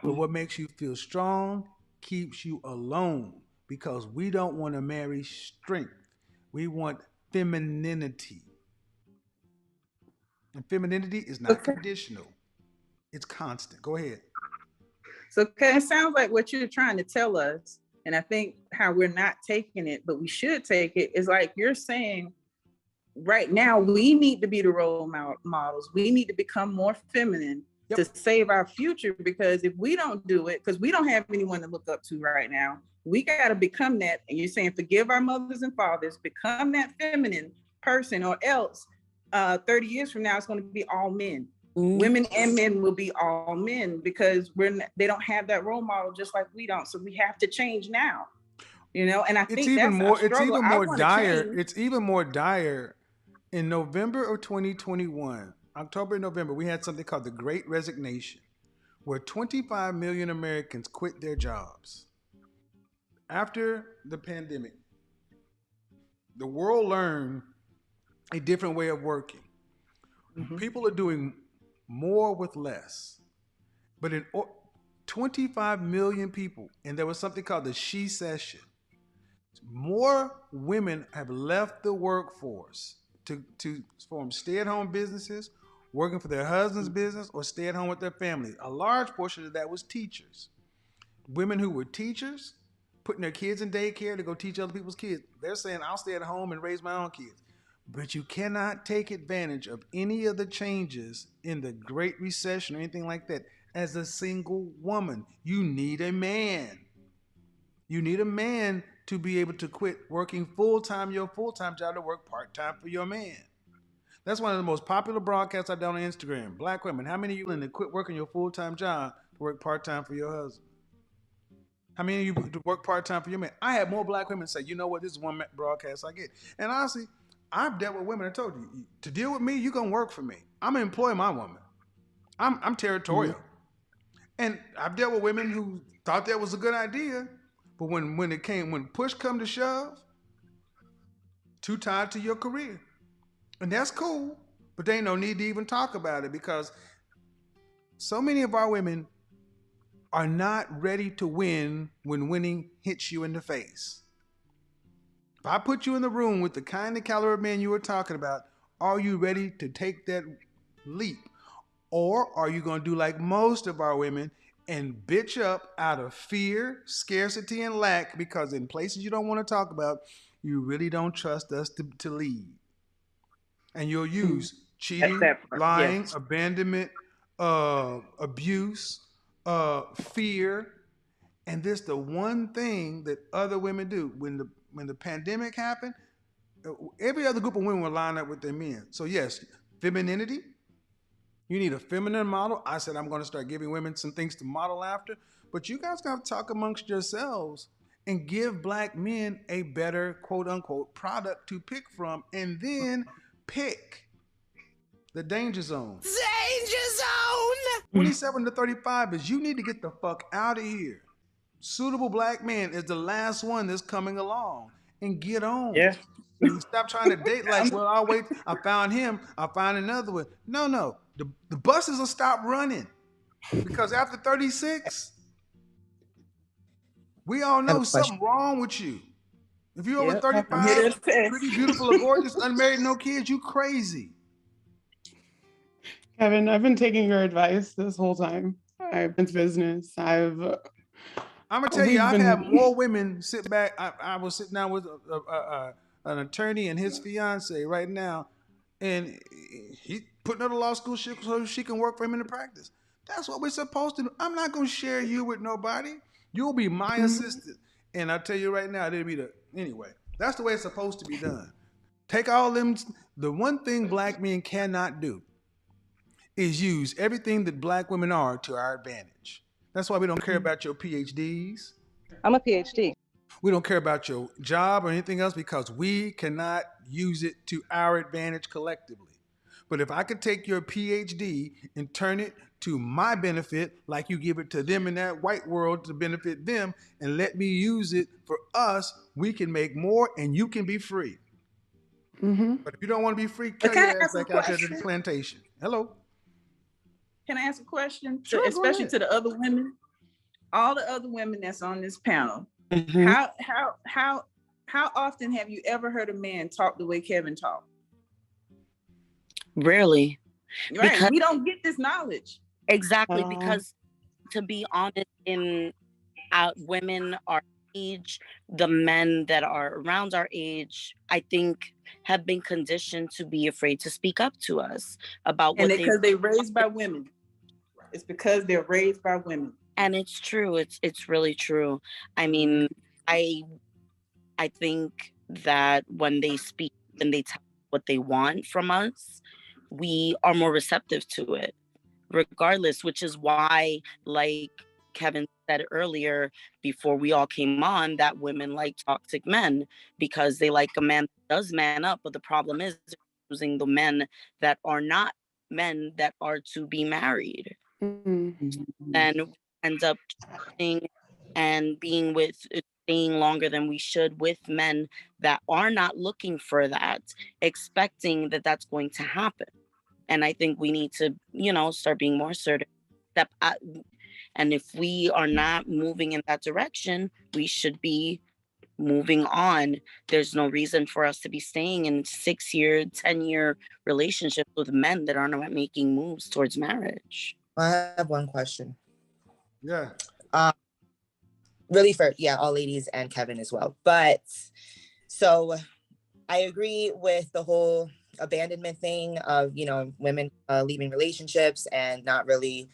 But what makes you feel strong keeps you alone, because we don't want to marry strength. We want femininity. And femininity is not conditional. It's constant. Go ahead. So it sounds like what you're trying to tell us, and I think how we're not taking it, but we should take it, is like you're saying right now we need to be the role models. We need to become more feminine to save our future, because if we don't do it, because we don't have anyone to look up to right now, we got to become that. And you're saying forgive our mothers and fathers, become that feminine person, or else 30 years from now it's going to be all men. Women and men will be all men, because they don't have that role model just like we don't. So we have to change now, and I think it's even more dire. Change. It's even more dire. In November of 2021, October and November, we had something called the Great Resignation, where 25 million Americans quit their jobs. After the pandemic, the world learned a different way of working. People are doing more with less. But in 25 million people, and there was something called the She Session, more women have left the workforce to form stay-at-home businesses, working for their husband's business, or stay at home with their family. A large portion of that was teachers. Women who were teachers, putting their kids in daycare to go teach other people's kids. They're saying, I'll stay at home and raise my own kids. But you cannot take advantage of any of the changes in the Great Recession or anything like that as a single woman. You need a man. You need a man to be able to quit working full-time, your full-time job, to work part-time for your man. That's one of the most popular broadcasts I've done on Instagram. Black women, how many of you willing to quit working your full-time job to work part-time for your husband? How many of you to work part-time for your man? I had more black women say, you know what, this is one broadcast I get. And honestly, I've dealt with women. I told you, to deal with me, you're going to work for me. I'm going to employ my woman. I'm territorial. And I've dealt with women who thought that was a good idea, but when push come to shove, too tied to your career. And that's cool, but there ain't no need to even talk about it, because so many of our women are not ready to win when winning hits you in the face. If I put you in the room with the kind of caliber of men you were talking about, are you ready to take that leap? Or are you going to do like most of our women and bitch up out of fear, scarcity, and lack, because in places you don't want to talk about, you really don't trust us to lead. And you'll use cheating, lying, abandonment, abuse, fear, and this the one thing that other women do. When the pandemic happened, every other group of women would line up with their men. So yes, femininity. You need a feminine model. I said I'm going to start giving women some things to model after, but you guys got to talk amongst yourselves and give black men a better quote unquote product to pick from, and then pick the danger zone. Danger zone! 27 to 35 is you need to get the fuck out of here. Suitable black man is the last one that's coming along, and get on. Yeah. Stop trying to date like, well, I'll wait. I found him. I'll find another one. No. The buses will stop running. Because after 36, we all I have know a question. something wrong with you. If you're over Yep, I'm here 35, to attest. pretty, beautiful, or gorgeous, unmarried, no kids, you crazy. Kevin, I've been taking your advice this whole time. I've been to business. I'm gonna tell you, We've I've had been- more women sit back. I was sitting down with an attorney and his fiance right now, and he's putting her to law school so she can work for him in the practice. That's what we're supposed to do. I'm not gonna share you with nobody. You'll be my assistant, and I'll tell you right now, it'll be anyway. That's the way it's supposed to be done. Take all them. The one thing black men cannot do is use everything that black women are to our advantage. That's why we don't care about your PhDs. I'm a PhD. We don't care about your job or anything else because we cannot use it to our advantage collectively. But if I could take your PhD and turn it to my benefit, like you give it to them in that white world to benefit them, and let me use it for us, we can make more and you can be free. But if you don't want to be free, kill can I your ass ask a back out there to the question? plantation. Hello? Can I ask a question? Sure, go Especially ahead. to the other women, all the other women that's on this panel. Mhm. How often have you ever heard a man talk the way Kevin talked? Rarely. Right, Because- we don't get this knowledge. Exactly, Oh. because to be honest, in women our age, the men that are around our age, I think have been conditioned to be afraid to speak up to us about And what because they're raised by women. It's because they're raised by women. and it's true. It's really true. I mean, I think that when they speak and they tell what they want from us, we are more receptive to it, regardless, which is why, like Kevin said earlier, before we all came on, that women like toxic men because they like a man that does man up. But the problem is using the men that are not men that are to be married Mhm. and end up cheating and staying longer than we should with men that are not looking for that, expecting that that's going to happen. And I think we need to, start being more assertive. And if we are not moving in that direction, we should be moving on. There's no reason for us to be staying in 6-year, 10-year relationships with men that aren't making moves towards marriage. I have one question. Yeah. Really for all ladies and Kevin as well. But so I agree with the whole abandonment thing of, women leaving relationships and not really,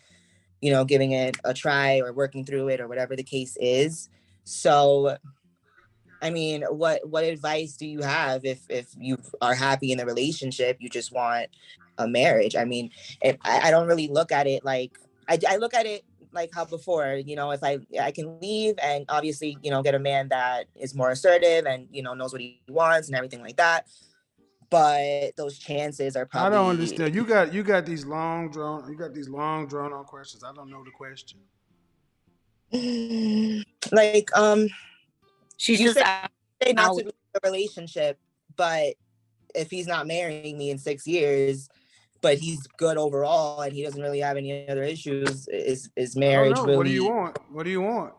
giving it a try or working through it or whatever the case is. So, I mean, what advice do you have if you are happy in the relationship, you just want a marriage? I mean, I don't really look at it like, I look at it like how before, if I can leave and obviously, get a man that is more assertive and, knows what he wants and everything like that. But those chances are probably. I don't understand. You got these long drawn on questions. I don't know the question. Like, She's you just say not to leave a relationship, but if he's not marrying me in 6 years, but he's good overall and he doesn't really have any other issues, is marriage I don't know. really? What do you want? What do you want?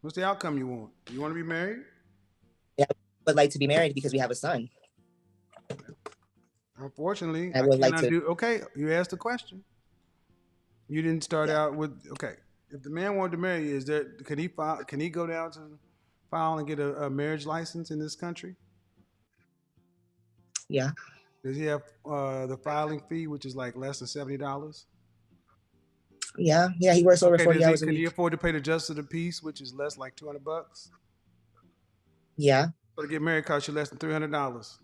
What's the outcome you want? You want to be married? Yeah, I would like to be married because we have a son. Unfortunately, I would like cannot to. Okay, you asked the question. You didn't start out with okay. If the man wanted to marry you, can he file? Can he go down to file and get a marriage license in this country? Yeah. Does he have the filing fee, which is like less than $70? Yeah, he works over 40 hours a Can he week. afford to pay the justice of the peace, which is less like $200? Yeah. So to get married costs you less than $300.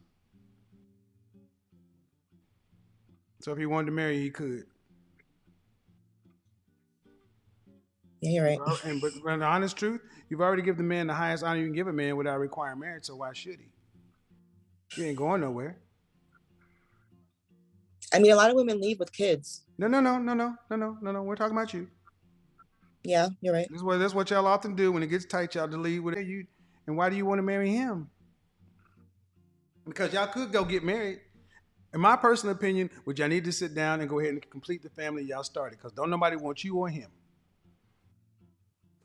So if he wanted to marry you, he could. Yeah, you're right. But the honest truth, you've already given the man the highest honor you can give a man without requiring marriage, so why should he? He ain't going nowhere. I mean, a lot of women leave with kids. No. We're talking about you. Yeah, you're right. That's what y'all often do when it gets tight. Y'all delete with you. And why do you want to marry him? Because y'all could go get married. In my personal opinion, would y'all need to sit down and go ahead and complete the family y'all started? Because don't nobody want you or him.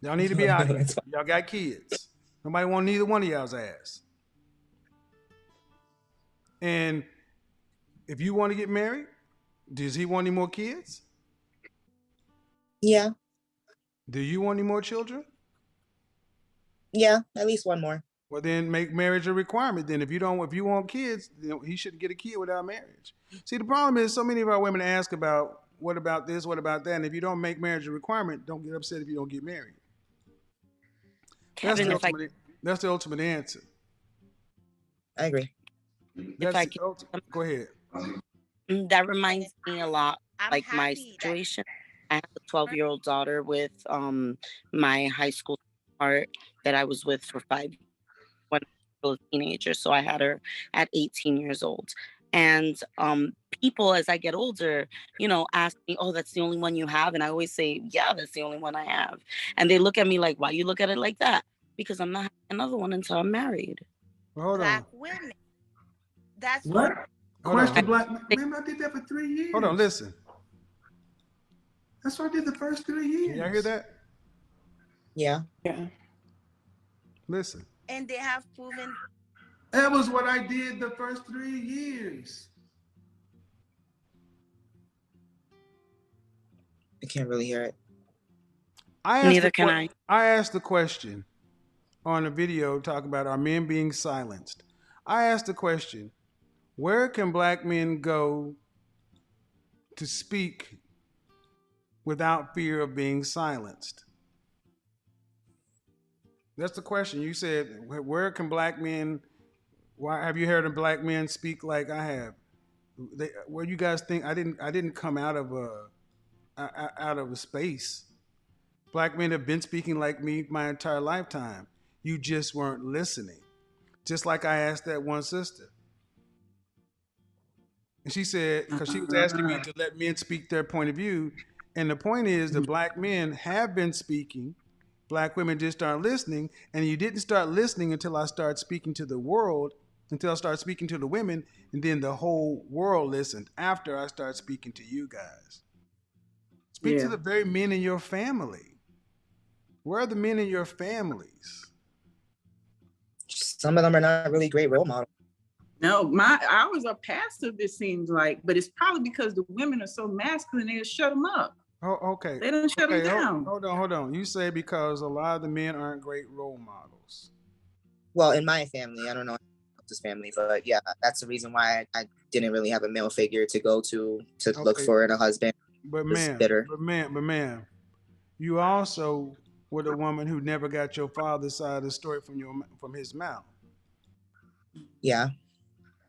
Y'all need to be out here. Y'all got kids. Nobody want neither one of y'all's ass. And if you want to get married, does he want any more kids? Yeah. Do you want any more children? Yeah, at least one more. Well, then make marriage a requirement. Then if you want kids, he shouldn't get a kid without marriage. See, the problem is so many of our women ask about what about this, what about that, and if you don't make marriage a requirement, don't get upset if you don't get married. Kevin, That's the ultimate answer. I agree. Go ahead. That reminds me a lot, I'm like my happy that situation. I have a 12-year-old daughter with my high school sweetheart that I was with for 5 years when I was a teenager. So I had her at 18 years old. And people, as I get older, ask me, "Oh, that's the only one you have?" And I always say, "Yeah, that's the only one I have." And they look at me like, "Why you look at it like that?" Because I'm not having another one until I'm married. Well, hold black on. women. That's What? Hold Question on. black man, I did that for 3 years. Hold on, listen. That's what I did the first 3 years. Can y'all hear that? Yeah. Yeah. Listen. and they have proven That was what I did the first 3 years. I can't really hear it. Neither can I. I asked the question on a video talking about are men being silenced. I asked the question, where can black men go to speak without fear of being silenced? That's the question. You said, where can black men, why have you heard of black men speak like I have? Where you guys think I didn't come out of a space. Black men have been speaking like me my entire lifetime. You just weren't listening. Just like I asked that one sister. And she said, because she was asking me to let men speak their point of view. And the point is that black men have been speaking. Black women just aren't listening. And you didn't start listening until I started speaking to the world, until I started speaking to the women. And then the whole world listened after I started speaking to you guys. Speak to the very men in your family. Where are the men in your families? Some of them are not really great role models. No, ours are passive, it seems like, but it's probably because the women are so masculine, they'll shut them up. Oh, okay. They don't shut them down. Hold on. You say because a lot of the men aren't great role models. Well, in my family, I don't know this family, but yeah, that's the reason why I didn't really have a male figure to go to look for in a husband. But ma'am, you also were the woman who never got your father's side of the story from his mouth. Yeah.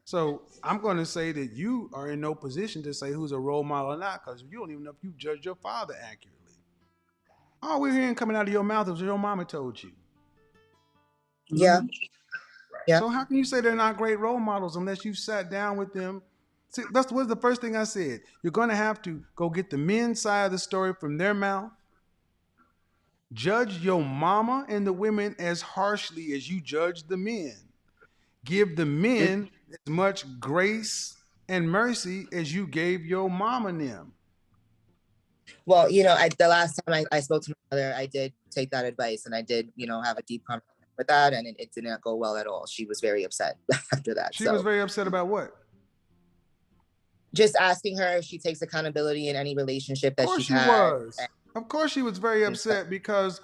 So I'm going to say that you are in no position to say who's a role model or not, because you don't even know if you judged your father accurately. All we're hearing coming out of your mouth is what your mama told you. Yeah. Yeah. So how can you say they're not great role models unless you sat down with them? See, that's was the first thing I said. You're going to have to go get the men's side of the story from their mouth. Judge your mama and the women as harshly as you judge the men. Give the men as much grace and mercy as you gave your mama and them. Well, the last time I spoke to my mother, I did take that advice and I did, have a deep conversation with that, and it did not go well at all. She was very upset after that. She was very upset about what? Just asking her if she takes accountability in any relationship that she's had. Was. Of course she was very upset because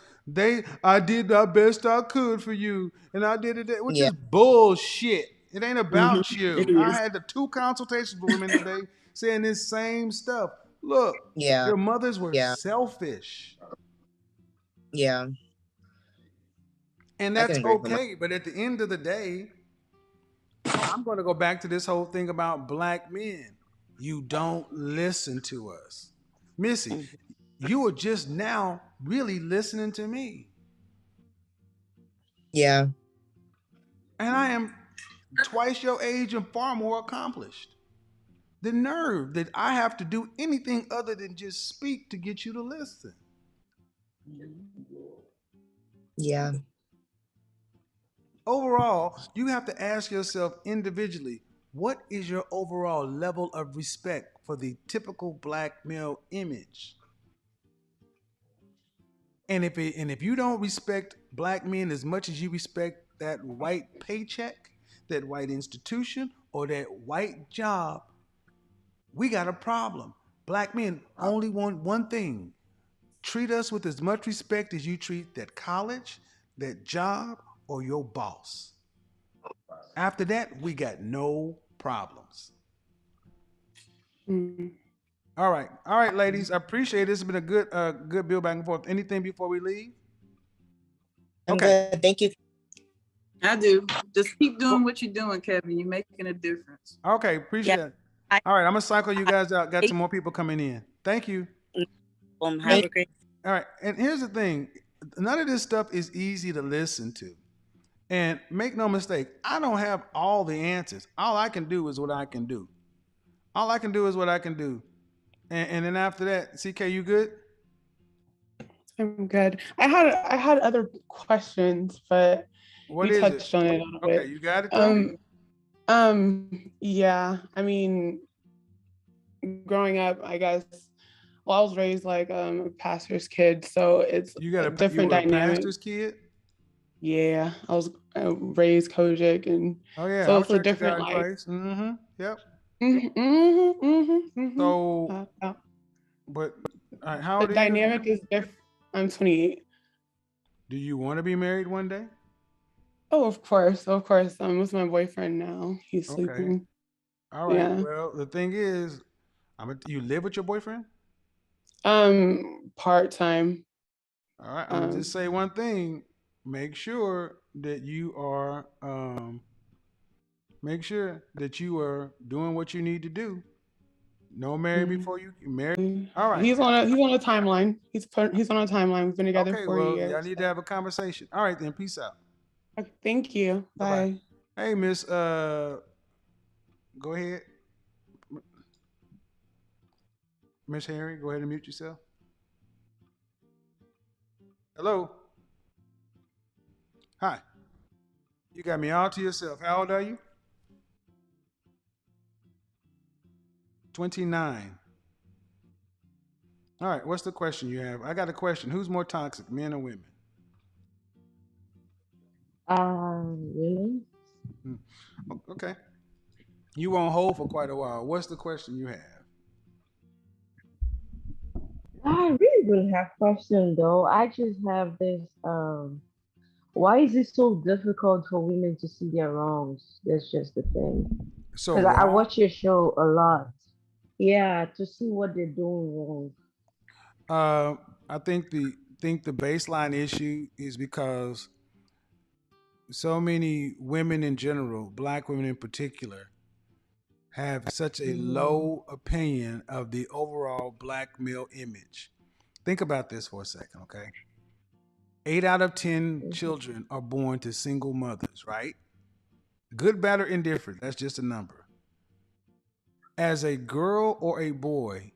I did the best I could for you and I did it, which is bullshit. It ain't about you. I had the 2 consultations with women today saying this same stuff. Look, your mothers were selfish. Yeah. And that's okay. But at the end of the day, I'm going to go back to this whole thing about black men. You don't listen to us. Missy, you are just now really listening to me. Yeah. And I am twice your age and far more accomplished. The nerve that I have to do anything other than just speak to get you to listen. Yeah. Overall, you have to ask yourself individually, what is your overall level of respect for the typical black male image? And if you don't respect black men as much as you respect that white paycheck, that white institution, or that white job, we got a problem. Black men only want one thing: treat us with as much respect as you treat that college, that job, or your boss. After that, we got no problems. Mm. All right, ladies. I appreciate it. This has been a good build back and forth. Anything before we leave? I'm Okay. good. Thank you. I do. Just keep doing what you're doing, Kevin. You're making a difference. Okay, appreciate it. All right, I'm gonna cycle you guys out. Got some more people coming in. Thank you. Have a great. All right, and here's the thing: none of this stuff is easy to listen to. And make no mistake, I don't have all the answers. All I can do is what I can do. All I can do is what I can do. And then after that, CK, you good? I'm good. I had other questions, but What you is touched it? on it a little bit. Okay, you got it. Tell me. Yeah. I mean, growing up, I guess. Well, I was raised like a pastor's kid, so it's You got a different you were a dynamic. pastor's kid? Yeah, I was raised Kojic, and Oh yeah, so I it's was a Church of God different in life. Christ. Mm-hmm. Yep. Mm-hmm. So, but how The old are you? dynamic is different. I'm 28. Do you want to be married one day? Oh, of course, of course. I'm with my boyfriend now. He's Okay. sleeping. All right. Yeah. Well, the thing is, you live with your boyfriend? Part-time. All right. I'm gonna just say one thing. Make sure that you are doing what you need to do. No marry before you marry. All right. He's on a timeline. He's on a timeline. We've been together Okay, 4 well, years. y'all need to have a conversation. All right then, peace out. Okay, thank you. Bye-bye. Bye. Hey, Miss go ahead. Miss Harry, go ahead and mute yourself. Hello. Hi. You got me all to yourself. How old are you? 29. All right, what's the question you have? I got a question. Who's more toxic, men or women? Women. Okay. You won't hold for quite a while. What's the question you have? I really don't have question though. I just have this. Why is it so difficult for women to see their wrongs? That's just the thing. So Because I wrong? watch your show a lot. Yeah, to see what they're doing wrong. I think the baseline issue is because so many women in general, black women in particular, have such a low opinion of the overall black male image. Think about this for a second, okay? 8 out of 10 children are born to single mothers, right? Good, bad, or indifferent. That's just a number. As a girl or a boy,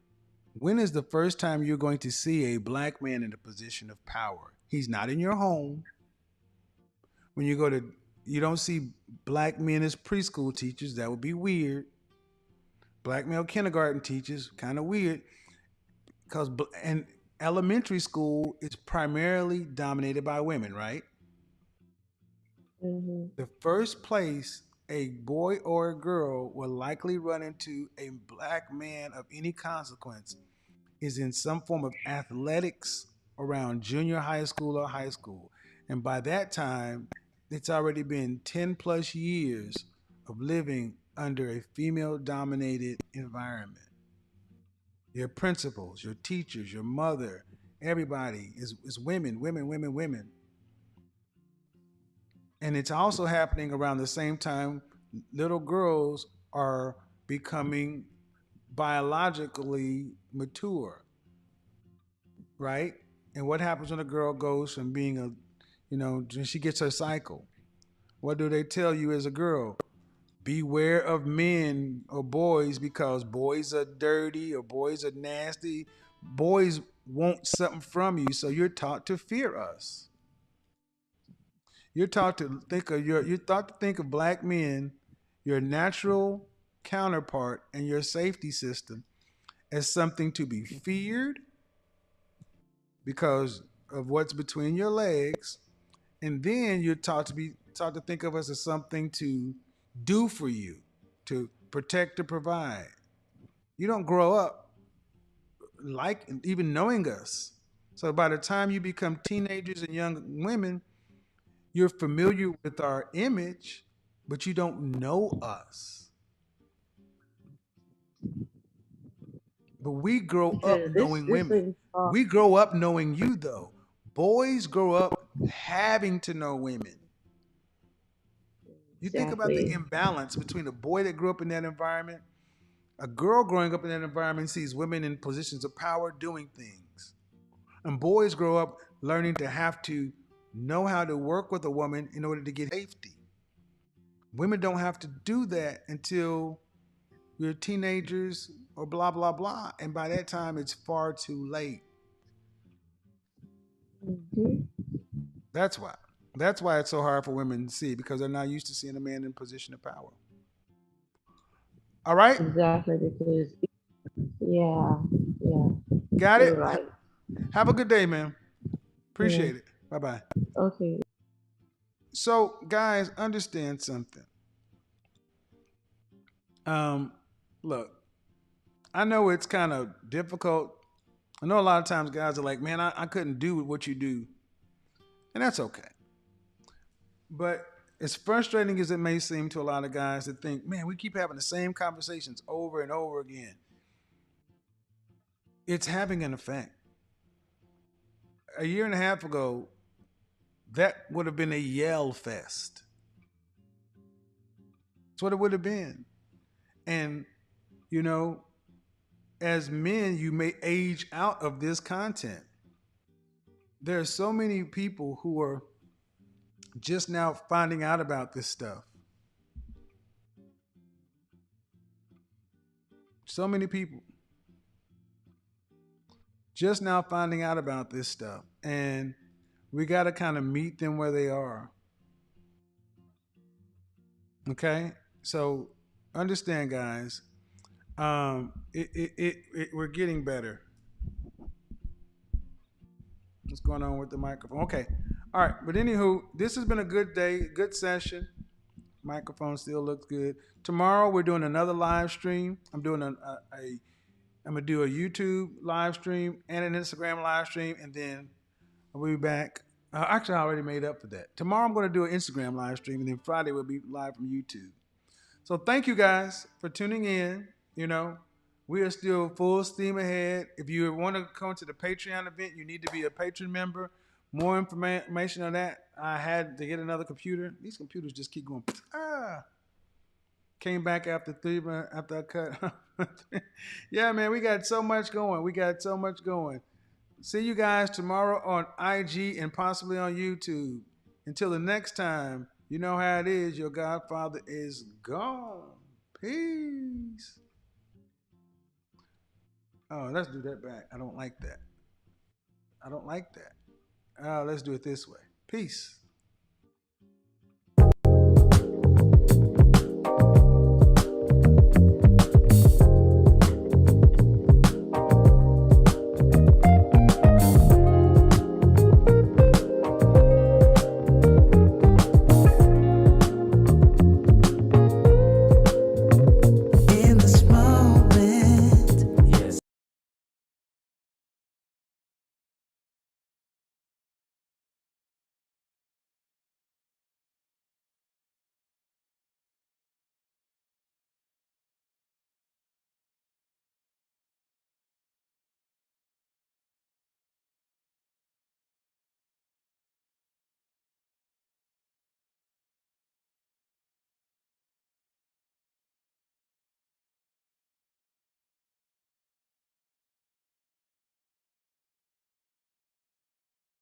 when is the first time you're going to see a black man in a position of power? He's not in your home. When you don't see black men as preschool teachers. That would be weird. Black male kindergarten teachers, kind of weird. And elementary school is primarily dominated by women, right? The first place a boy or a girl will likely run into a black man of any consequence is in some form of athletics around junior high school or high school. And by that time, it's already been 10 plus years of living under a female dominated environment. Your principals, your teachers, your mother, everybody is women. And it's also happening around the same time little girls are becoming biologically mature, right? And what happens when a girl goes from being when she gets her cycle? What do they tell you as a girl? Beware of men or boys because boys are dirty or boys are nasty. Boys want something from you, so you're taught to fear us. You're taught to think of black men your natural counterpart and your safety system as something to be feared because of what's between your legs, and then you're taught to think of us as something to do for you, to protect or provide. You don't grow up like even knowing us. So by the time you become teenagers and young women, you're familiar with our image, but you don't know us. But we grow up Okay, knowing this women. is We grow up knowing you, though. Boys grow up having to know women. You think about the exactly. imbalance between a boy that grew up in that environment, a girl growing up in that environment sees women in positions of power doing things. And boys grow up learning to have to know how to work with a woman in order to get safety. Women don't have to do that until you're teenagers or blah, blah, blah. And by that time, it's far too late. Hmm. That's why. That's why it's so hard for women to see, because they're not used to seeing a man in a position of power. All right? Exactly, because yeah, yeah, Got it? you're right. Have a good day, man. Yeah. Appreciate it. Bye bye. Okay. So, guys, understand something. Um, Look, I know it's kind of difficult. I know a lot of times guys are like, man, I couldn't do what you do. And that's okay. But as frustrating as it may seem to a lot of guys that think, man, we keep having the same conversations over and over again, it's having an effect. A year and a half ago, that would have been a yell fest. That's what it would have been. And, you know, as men, you may age out of this content. There are so many people who are just now finding out about this stuff. So many people just now finding out about this stuff. And we got to kind of meet them where they are. Okay? So understand, guys, we're getting better. What's going on with the microphone? Okay. All right. But anywho, this has been a good day, good session. Microphone still looks good. Tomorrow we're doing another live stream. I'm gonna do a YouTube live stream and an Instagram live stream, and then we'll be back. Actually, I already made up for that. Tomorrow I'm gonna do an Instagram live stream, and then Friday we'll be live from YouTube. So thank you guys for tuning in. You know, we are still full steam ahead. If you want to come to the Patreon event, you need to be a patron member. More information on that. I had to get another computer. These computers just keep going. Came back after 3 months after I cut. Yeah, man, we got so much going. See you guys tomorrow on IG and possibly on YouTube. Until the next time, you know how it is. Your Godfather is gone. Peace. Oh, let's do that back. I don't like that. Let's do it this way. Peace.